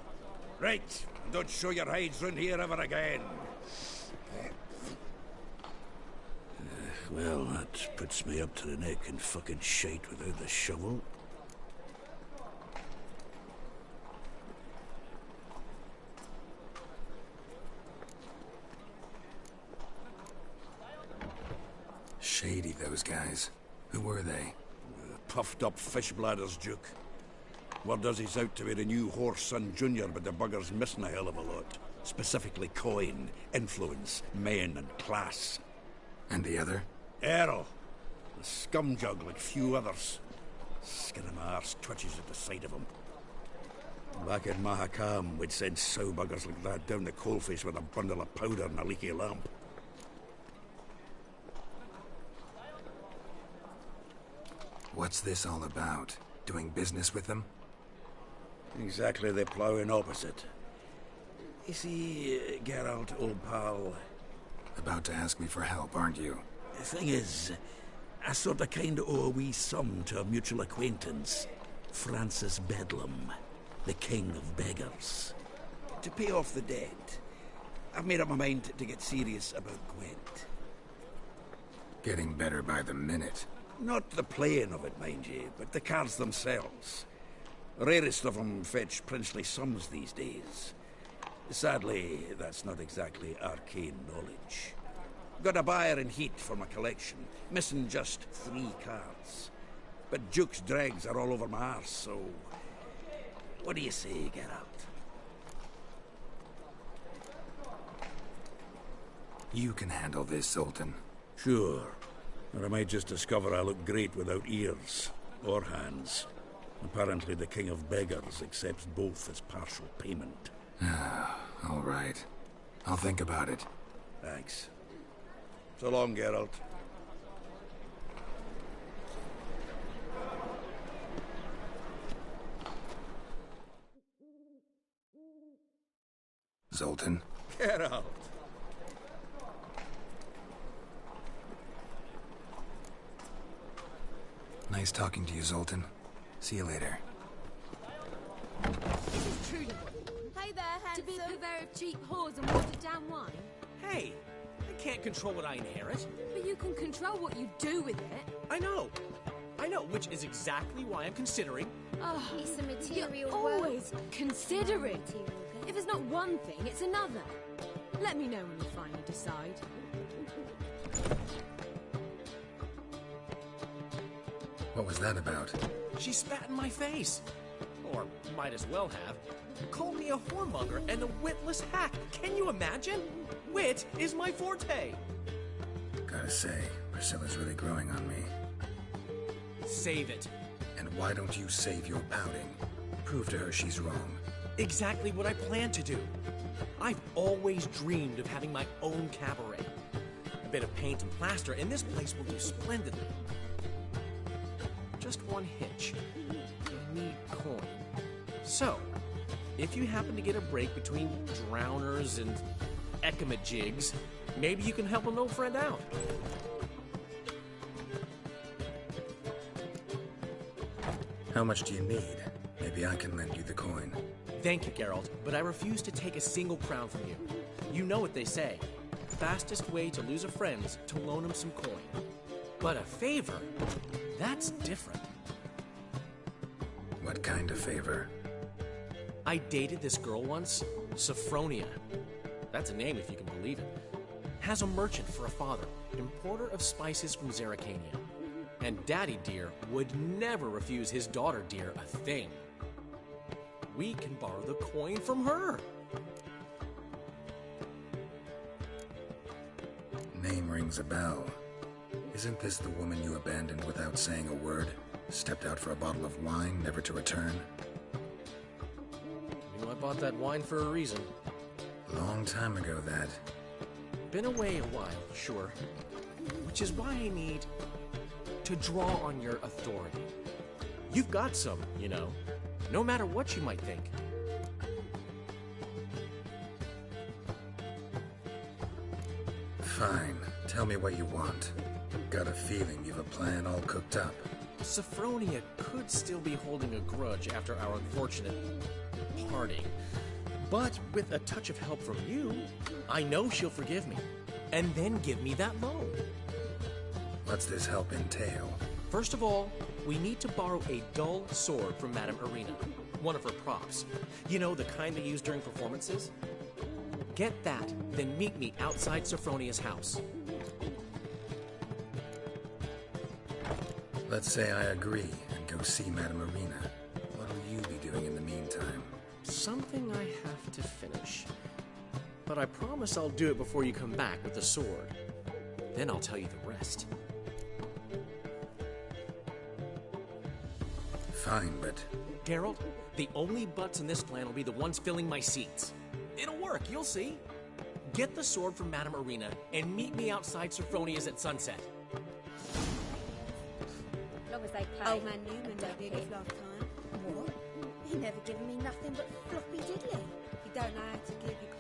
Right. Don't show your hides round here ever again. Well, that puts me up to the neck in fucking shite without the shovel. Shady, those guys. Who were they? Puffed up fish bladders, Duke. Word does he's out to be the new Horse Son Jr., but the bugger's missing a hell of a lot. Specifically coin, influence, men, and class. And the other? Earl. A scumjug like few others. Skin of my arse twitches at the sight of him. Back in Mahakam, we'd send sow buggers like that down the coalface with a bundle of powder and a leaky lamp. What's this all about? Doing business with them? Exactly the ploughing opposite. You see, Geralt, old pal... About to ask me for help, aren't you? The thing is, I sort of kind of owe a wee sum to a mutual acquaintance, Francis Bedlam, the king of beggars. To pay off the debt, I've made up my mind to get serious about Gwent. Getting better by the minute. Not the playing of it, mind you, but the cards themselves. The rarest of them fetch princely sums these days. Sadly, that's not exactly arcane knowledge. Got a buyer in heat for my collection, missing just 3 cards. But Duke's dregs are all over my arse, so... What do you say, Geralt? You can handle this, Zoltan. Sure. Or I might just discover I look great without ears. Or hands. Apparently the King of Beggars accepts both as partial payment. All right. I'll think about it. Thanks. So long, Geralt. Zoltan? Geralt. Nice talking to you, Zoltan. See you later. This is Trudy. Hey there, To be a handsome. purveyor of cheap whores and watered down wine. Hey, I can't control what I inherit. But you can control what you do with it. I know, which is exactly why I'm considering. Oh, It's a material you're world. always considering. If it's not one thing, it's another. Let me know when you finally decide. What was that about? She spat in my face. Or might as well have. Called me a whoremonger and a witless hack. Can you imagine? Wit is my forte. Gotta say, Priscilla's really growing on me. Save it. And why don't you save your pouting? Prove to her she's wrong. Exactly what I plan to do. I've always dreamed of having my own cabaret. A bit of paint and plaster, and this place will do splendidly. Just one hitch. I need coin. So, if you happen to get a break between drowners and ekamajigs, maybe you can help an old friend out. How much do you need? Maybe I can lend you the coin. Thank you, Geralt, but I refuse to take a single crown from you. You know what they say. Fastest way to lose a friend's to loan him some coin. But a favor? That's different. What kind of favor? I dated this girl once, Sophronia. That's a name if you can believe it. Has a merchant for a father, importer of spices from Zerrikania. And Daddy Dear would never refuse his daughter Dear a thing. We can borrow the coin from her. Name rings a bell. Isn't this the woman you abandoned without saying a word? Stepped out for a bottle of wine, never to return? You know, I bought that wine for a reason. Long time ago, that. Been away a while, sure. Which is why I need to draw on your authority. You've got some, you know, no matter what you might think. Fine. Tell me what you want. Got a feeling you've a plan all cooked up. Sophronia could still be holding a grudge after our unfortunate parting. But with a touch of help from you, I know she'll forgive me. And then give me that loan. What's this help entail? First of all, we need to borrow a dull sword from Madame Arena. One of her props. You know, the kind they use during performances? Get that, then meet me outside Sophronia's house. Let's say I agree and go see Madame Arena. What'll you be doing in the meantime? Something I have to finish. But I promise I'll do it before you come back with the sword. Then I'll tell you the rest. Fine, but... Geralt, the only butts in this plan will be the ones filling my seats. It'll work, you'll see. Get the sword from Madame Arena and meet me outside Sophronia's at sunset. As long as they pay. Old man Newman don't need his lifetime. What? He never given me nothing but floppy diddly. You don't know how to give your...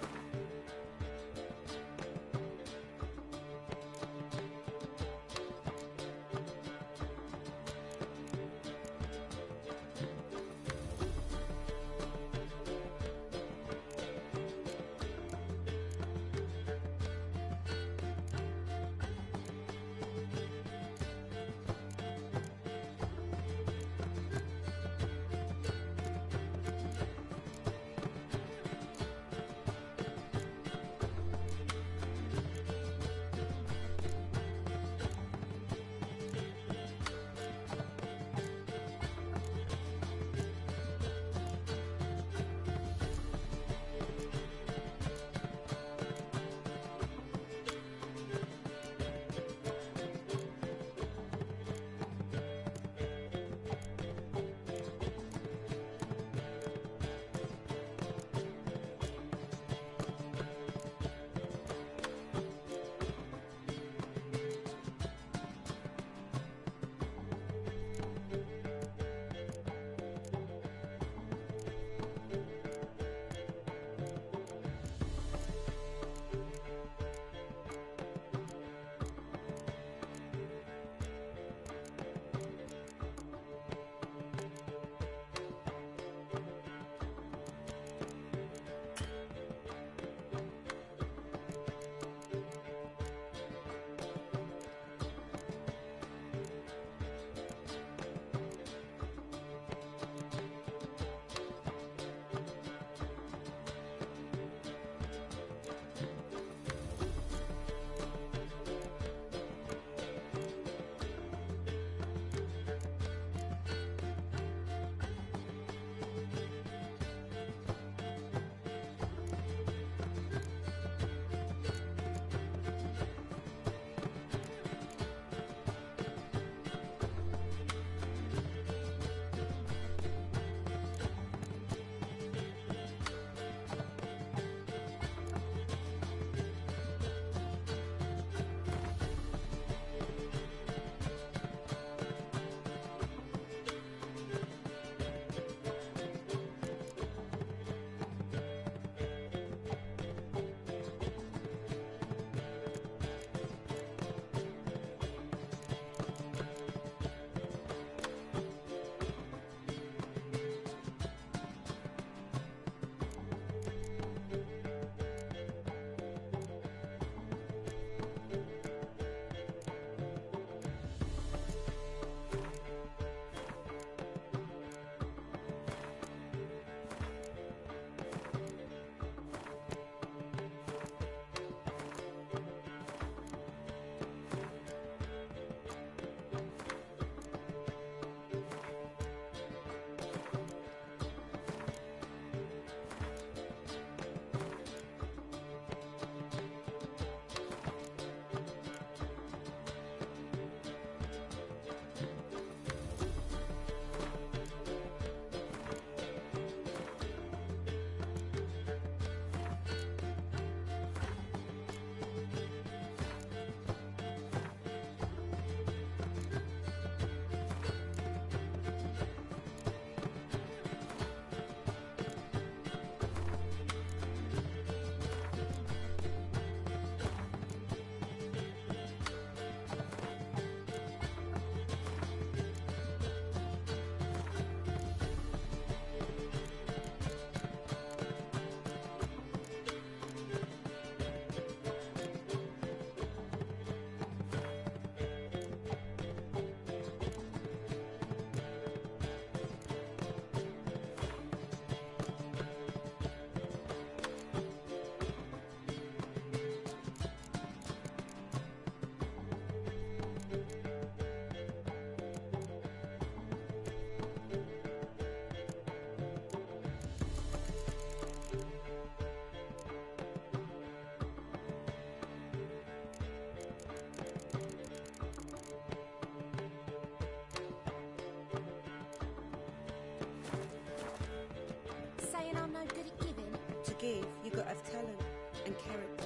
give, you got to have talent and character.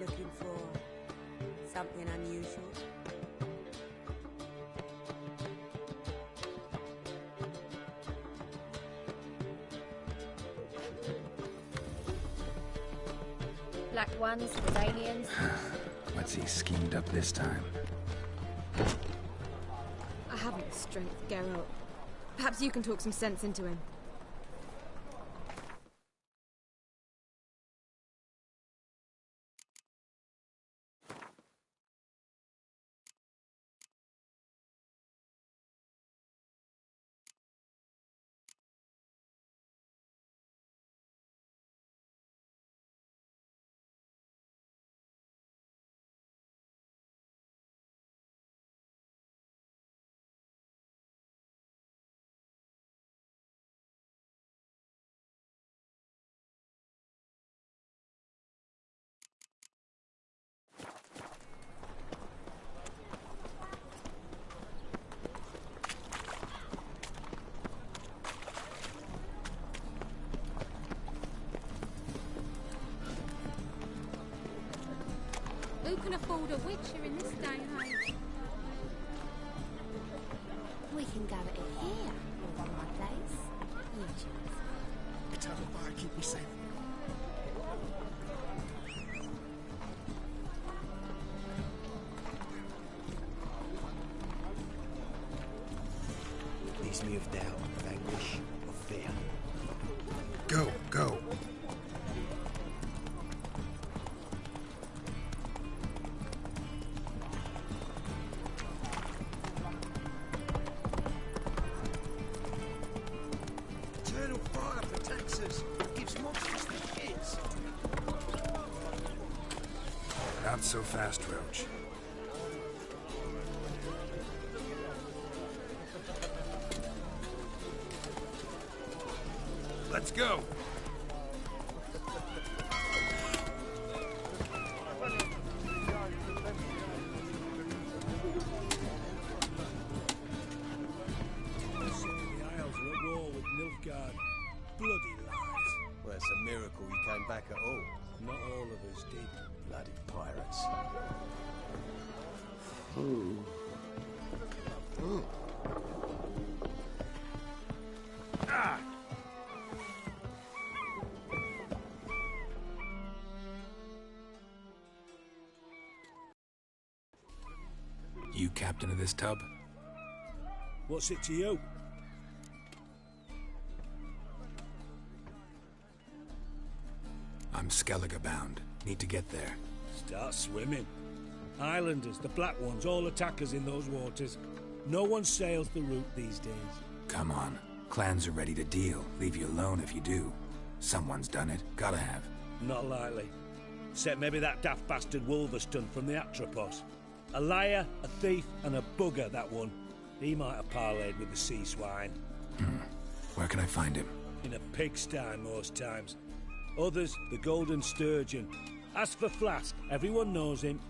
Looking for something unusual. Black ones, with aliens. What's he schemed up this time? I haven't the strength, Geralt. Perhaps you can talk some sense into him. Who can afford a witcher in this day and age? We can go at it here, over my place. You choose. Tell the bar, keep me safe. Leaves me of doubt, of anguish, of fear. Go, go. Eternal fire protects us. Gives monsters their kids. Not so fast, Roach. Let's go. The Isles are at war with Nilfgaard. Bloody lies. Well, it's a miracle you came back at all. Not all of us did. Bloody pirates. Ah! You captain of this tub? What's it to you? I'm Skellige bound. Need to get there. Start swimming. Islanders, the Black Ones, all attackers in those waters. No one sails the route these days. Come on. Clans are ready to deal. Leave you alone if you do. Someone's done it. Gotta have. Not likely. Except maybe that daft bastard Wolverston from the Atropos. A liar, a thief, and a bugger, that one. He might have parlayed with the sea swine. Where can I find him? In a pigsty most times. Others, the Golden Sturgeon. As for Flask, everyone knows him.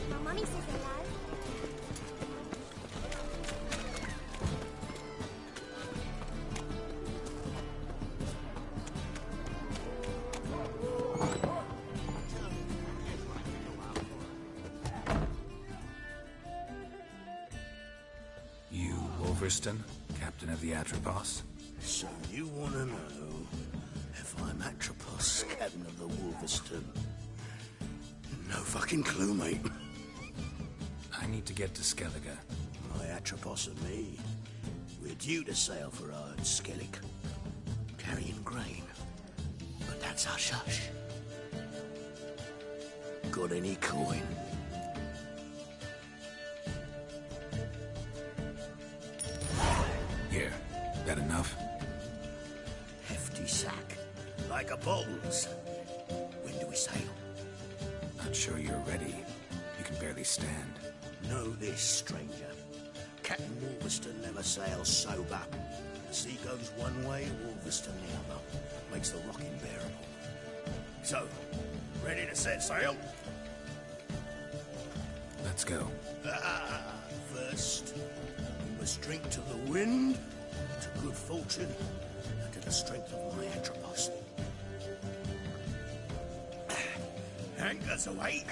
My mummy says hello. You, Wolverston, captain of the Atropos? So you want to know if I'm Atropos, captain of the Wolverston? No fucking clue, mate. I need to get to Skellige. My Atropos and me, we're due to sail for Ard Skellig, carrying grain. But that's hush-hush. Got any coin? Here. That enough? Hefty sack, like a bull's. When do we sail? Not sure you're ready. You can barely stand. Know this, stranger. Captain Wolverston never sails sober. The sea goes one way, Wolverston the other. Makes the rocking bearable. So, ready to set sail? Let's go. First, we must drink to the wind, to good fortune, and to the strength of my Atropos. Anchors away.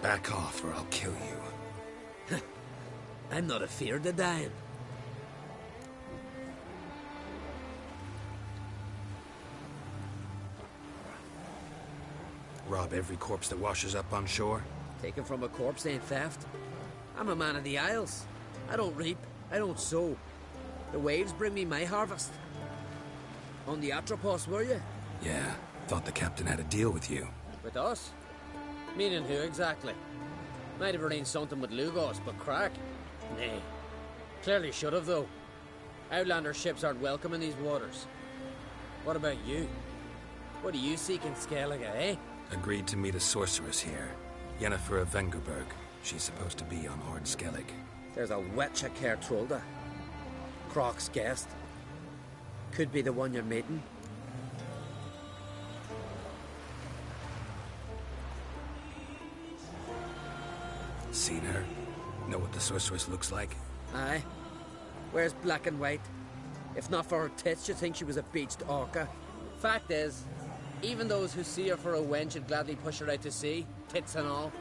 Back off or I'll kill you. I'm not afeard of dying. Rob every corpse that washes up on shore? Taken from a corpse ain't theft. I'm a man of the Isles. I don't reap, I don't sow. The waves bring me my harvest. On the Atropos, were you? Yeah, thought the captain had a deal with you. With us? Meaning who exactly? Might have arranged something with Lugos, but crack? Nay. Clearly should have, though. Outlander ships aren't welcome in these waters. What about you? What do you seek in Skellige, eh? Agreed to meet a sorceress here. Yennefer of Vengerberg. She's supposed to be on Ord Skellig. There's a wetcha Kertrolda. Croc's guest. Could be the one you're meeting. Seen her? Know what the sorceress looks like? Aye. Wears black and white. If not for her tits, you'd think she was a beached orca. Fact is, even those who see her for a wench would gladly push her out to sea, tits and all.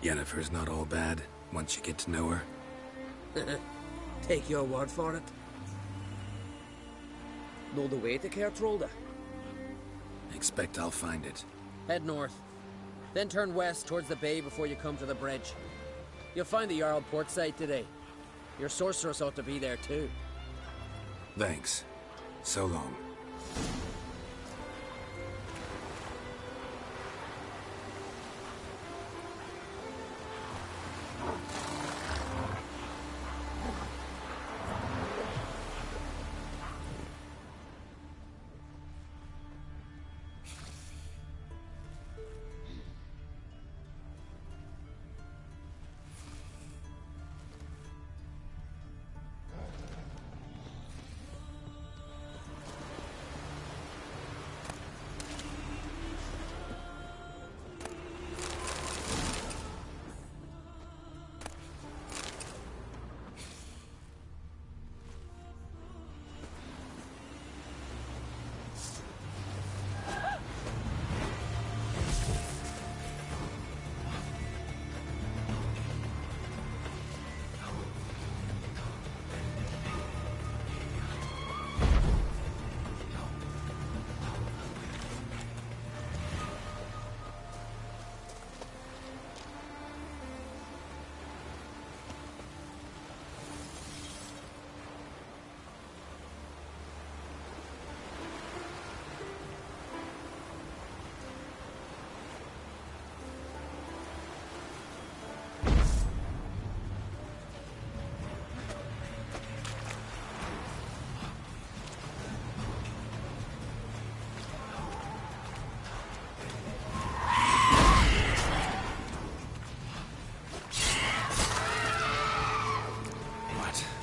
Yennefer's not all bad, once you get to know her. Take your word for it. Know the way to Kertrolda? Expect I'll find it. Head north. Then turn west towards the bay before you come to the bridge. You'll find the Jarl port site today. Your sorceress ought to be there too. Thanks. So long.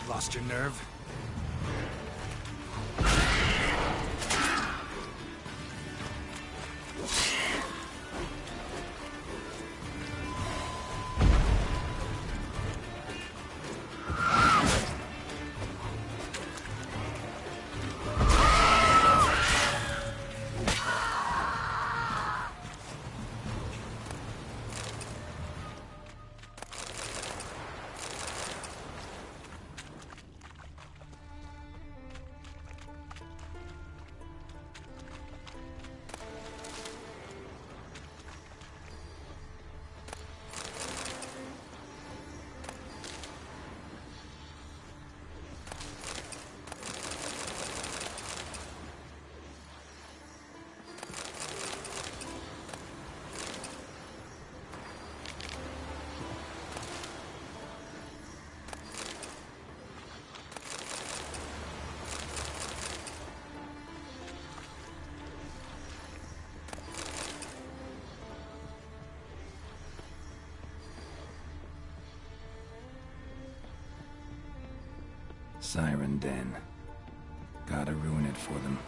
Lost your nerve? Siren Den. Gotta ruin it for them.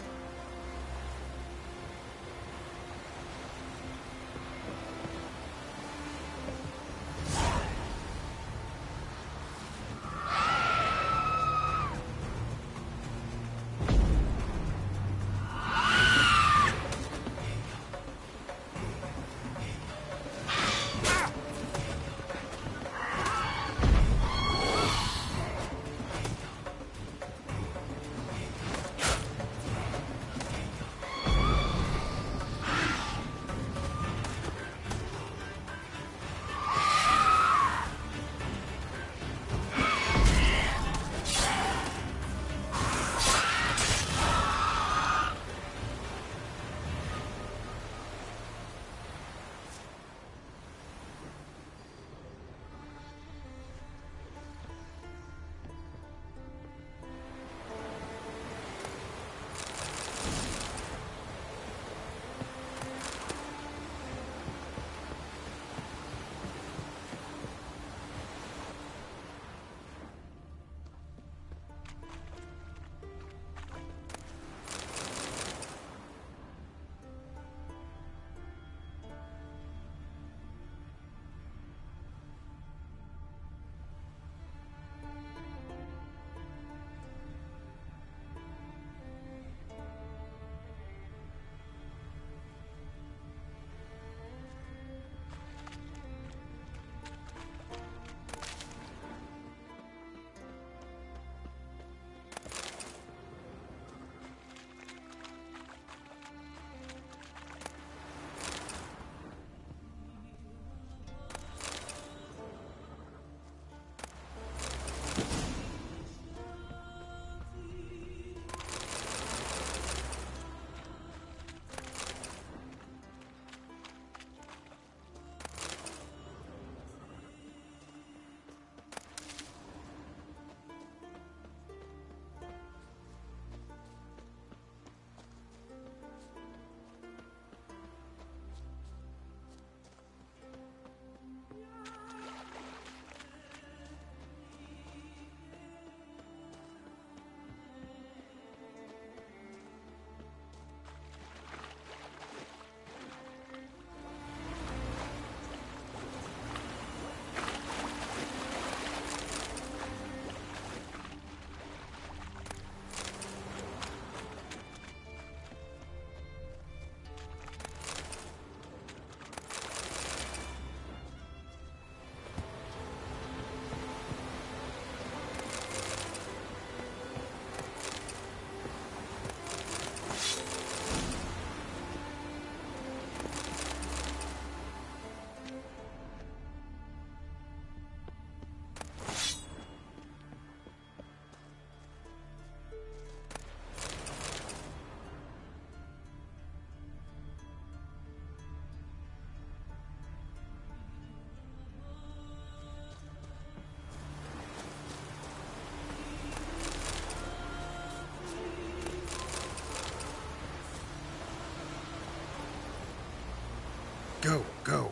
Go, go.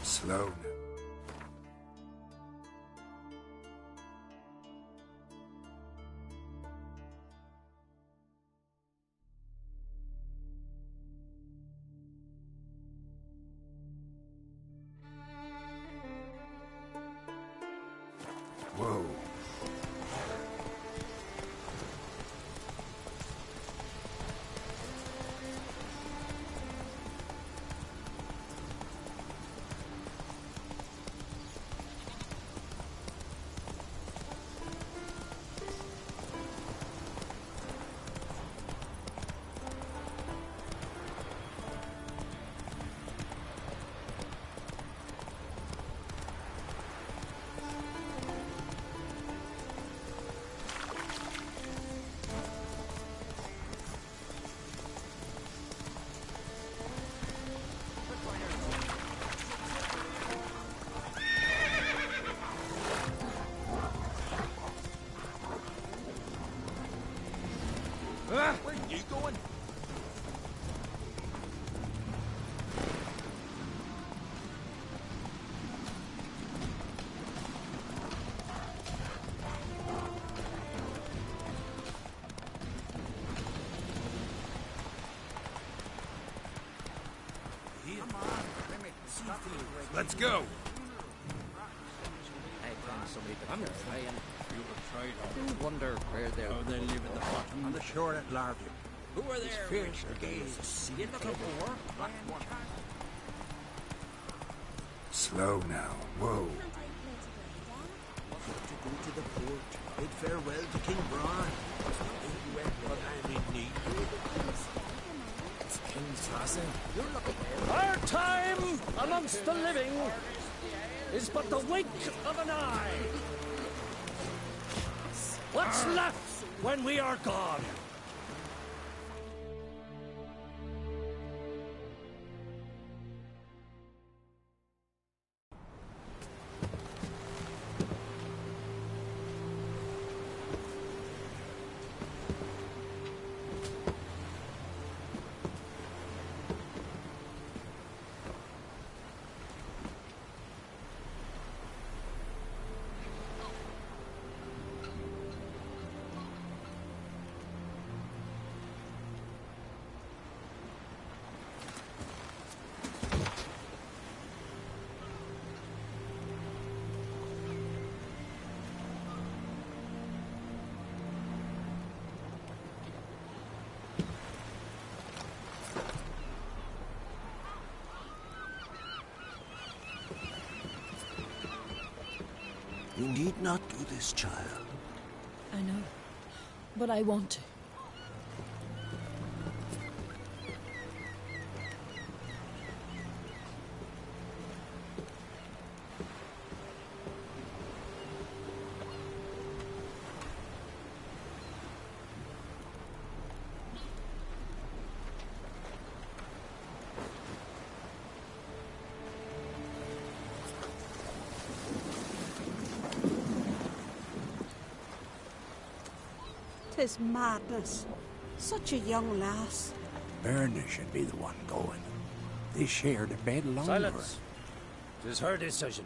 Slow now. Whoa. Where are you going? Let's go. I wonder where they're... Oh, they live at the bottom. On the shore at Larvie. Who are there? Fierce gaze. You looking for work? Slow now. Whoa. To go to the port, bid farewell to King Brian. You went for land in need. It's King's Crossing. You're looking Our time amongst the living is but the wink of an eye. What's left when we are gone? You need not do this, child. I know, but I want to. Tis madness. Such a young lass. Berna should be the one going. They shared a bed longer. Silence. 'Tis her decision.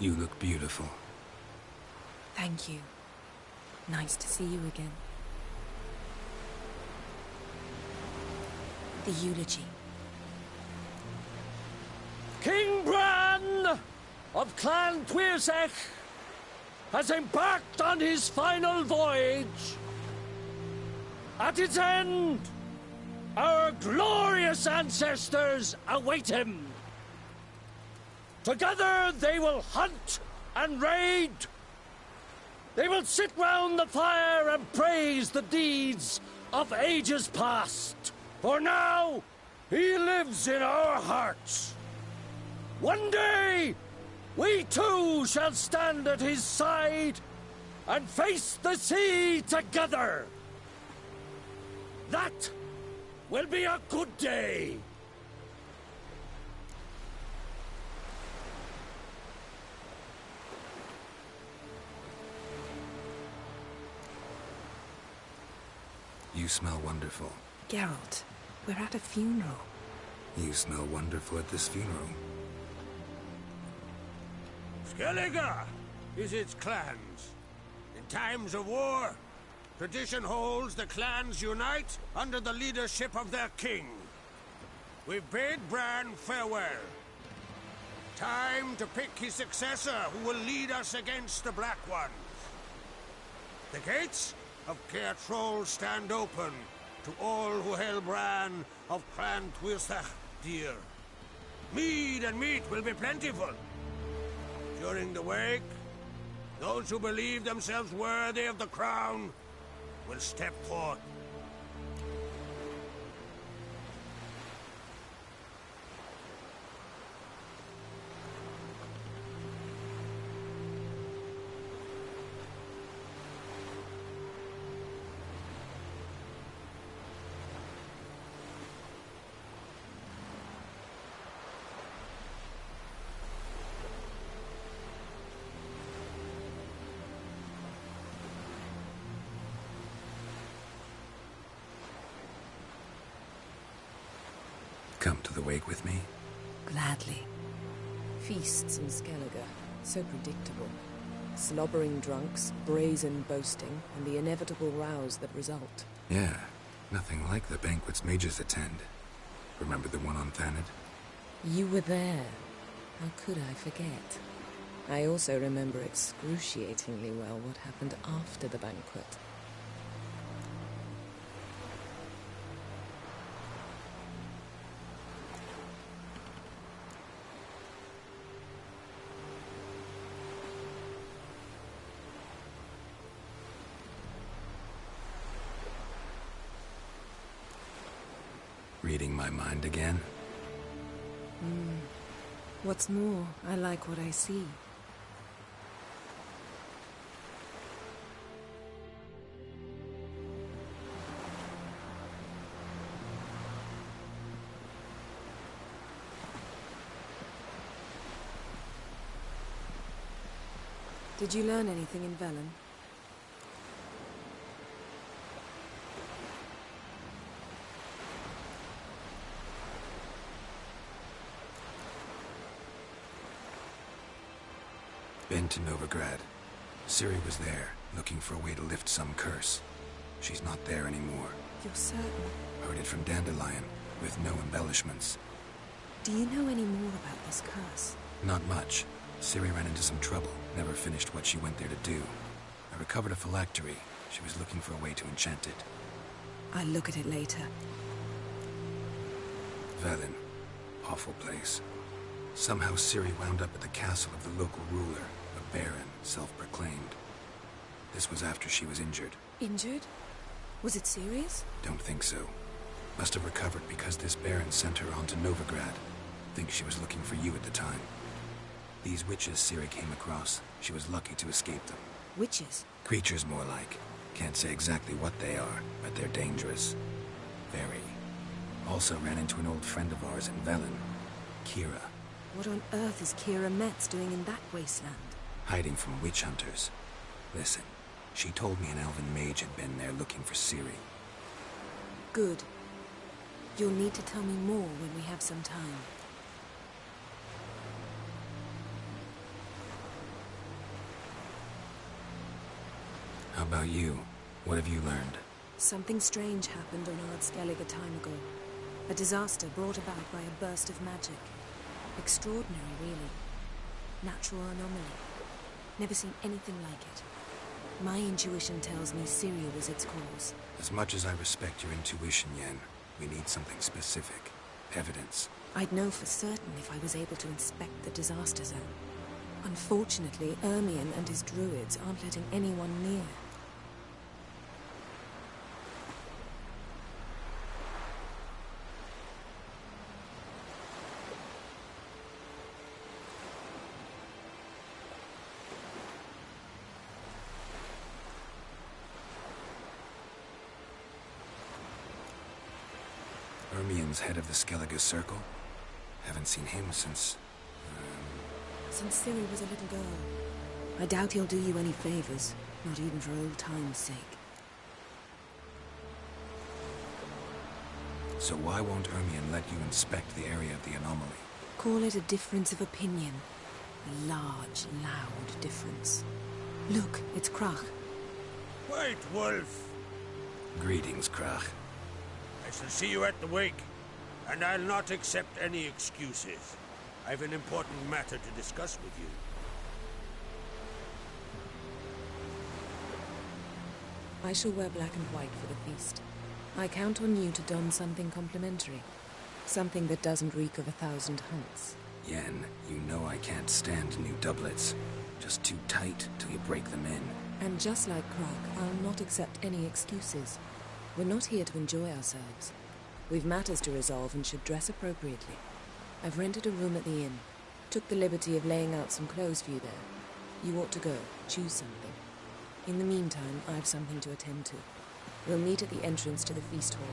You look beautiful. Thank you. Nice to see you again. The eulogy. King Bran of Clan Tuirsech has embarked on his final voyage. At its end, our glorious ancestors await him. Together they will hunt and raid. They will sit round the fire and praise the deeds of ages past. For now, he lives in our hearts. One day, we too shall stand at his side and face the sea together. That will be a good day. You smell wonderful. Geralt, we're at a funeral. You smell wonderful at this funeral. Skellige is its clans. In times of war, tradition holds the clans unite under the leadership of their king. We've bade Bran farewell. Time to pick his successor who will lead us against the Black Ones. The gates of Caer Troll stand open to all who hail Bran of Clan Tuirsach dear. Mead and meat will be plentiful. During the wake, those who believe themselves worthy of the crown will step forth. Come to the wake with me? Gladly. Feasts in Skellige, so predictable. Slobbering drunks, brazen boasting, and the inevitable rows that result. Yeah, nothing like the banquets mages attend. Remember the one on Thanedd? You were there. How could I forget? I also remember excruciatingly well what happened after the banquet. Reading my mind again? What's more, I like what I see. Did you learn anything in Velen? Been to Novigrad. Ciri was there, looking for a way to lift some curse. She's not there anymore. You're certain? Heard it from Dandelion, with no embellishments. Do you know any more about this curse? Not much. Ciri ran into some trouble, never finished what she went there to do. I recovered a phylactery. She was looking for a way to enchant it. I'll look at it later. Velen. Awful place. Somehow Ciri wound up at the castle of the local ruler, a baron, self-proclaimed. This was after she was injured. Injured? Was it serious? Don't think so. Must have recovered because this baron sent her on to Novigrad. Think she was looking for you at the time. These witches Ciri came across, she was lucky to escape them. Witches? Creatures more like. Can't say exactly what they are, but they're dangerous. Very. Also ran into an old friend of ours in Velen, Kira. What on earth is Kira Metz doing in that wasteland? Hiding from witch hunters. Listen, she told me an elven mage had been there looking for Ciri. Good. You'll need to tell me more when we have some time. How about you? What have you learned? Something strange happened on Ard Skellige a time ago. A disaster brought about by a burst of magic. Extraordinary, really. Natural anomaly. Never seen anything like it. My intuition tells me Syria was its cause. As much as I respect your intuition, Yen, we need something specific. Evidence. I'd know for certain if I was able to inspect the disaster zone. Unfortunately, Ermion and his druids aren't letting anyone near. Ermion's head of the Skellige Circle? Haven't seen him since... Since Ciri was a little girl. I doubt he'll do you any favors, not even for old time's sake. So why won't Ermion let you inspect the area of the anomaly? Call it a difference of opinion. A large, loud difference. Look, it's Krach. Wait, Wolf. Greetings, Krach. I shall see you at the wake, and I'll not accept any excuses. I've an important matter to discuss with you. I shall wear black and white for the feast. I count on you to don something complimentary. Something that doesn't reek of 1,000 hunts. Yen, you know I can't stand new doublets. Just too tight till you break them in. And just like Krach, I'll not accept any excuses. We're not here to enjoy ourselves. We've matters to resolve and should dress appropriately. I've rented a room at the inn. Took the liberty of laying out some clothes for you there. You ought to go. Choose something. In the meantime, I have something to attend to. We'll meet at the entrance to the feast hall.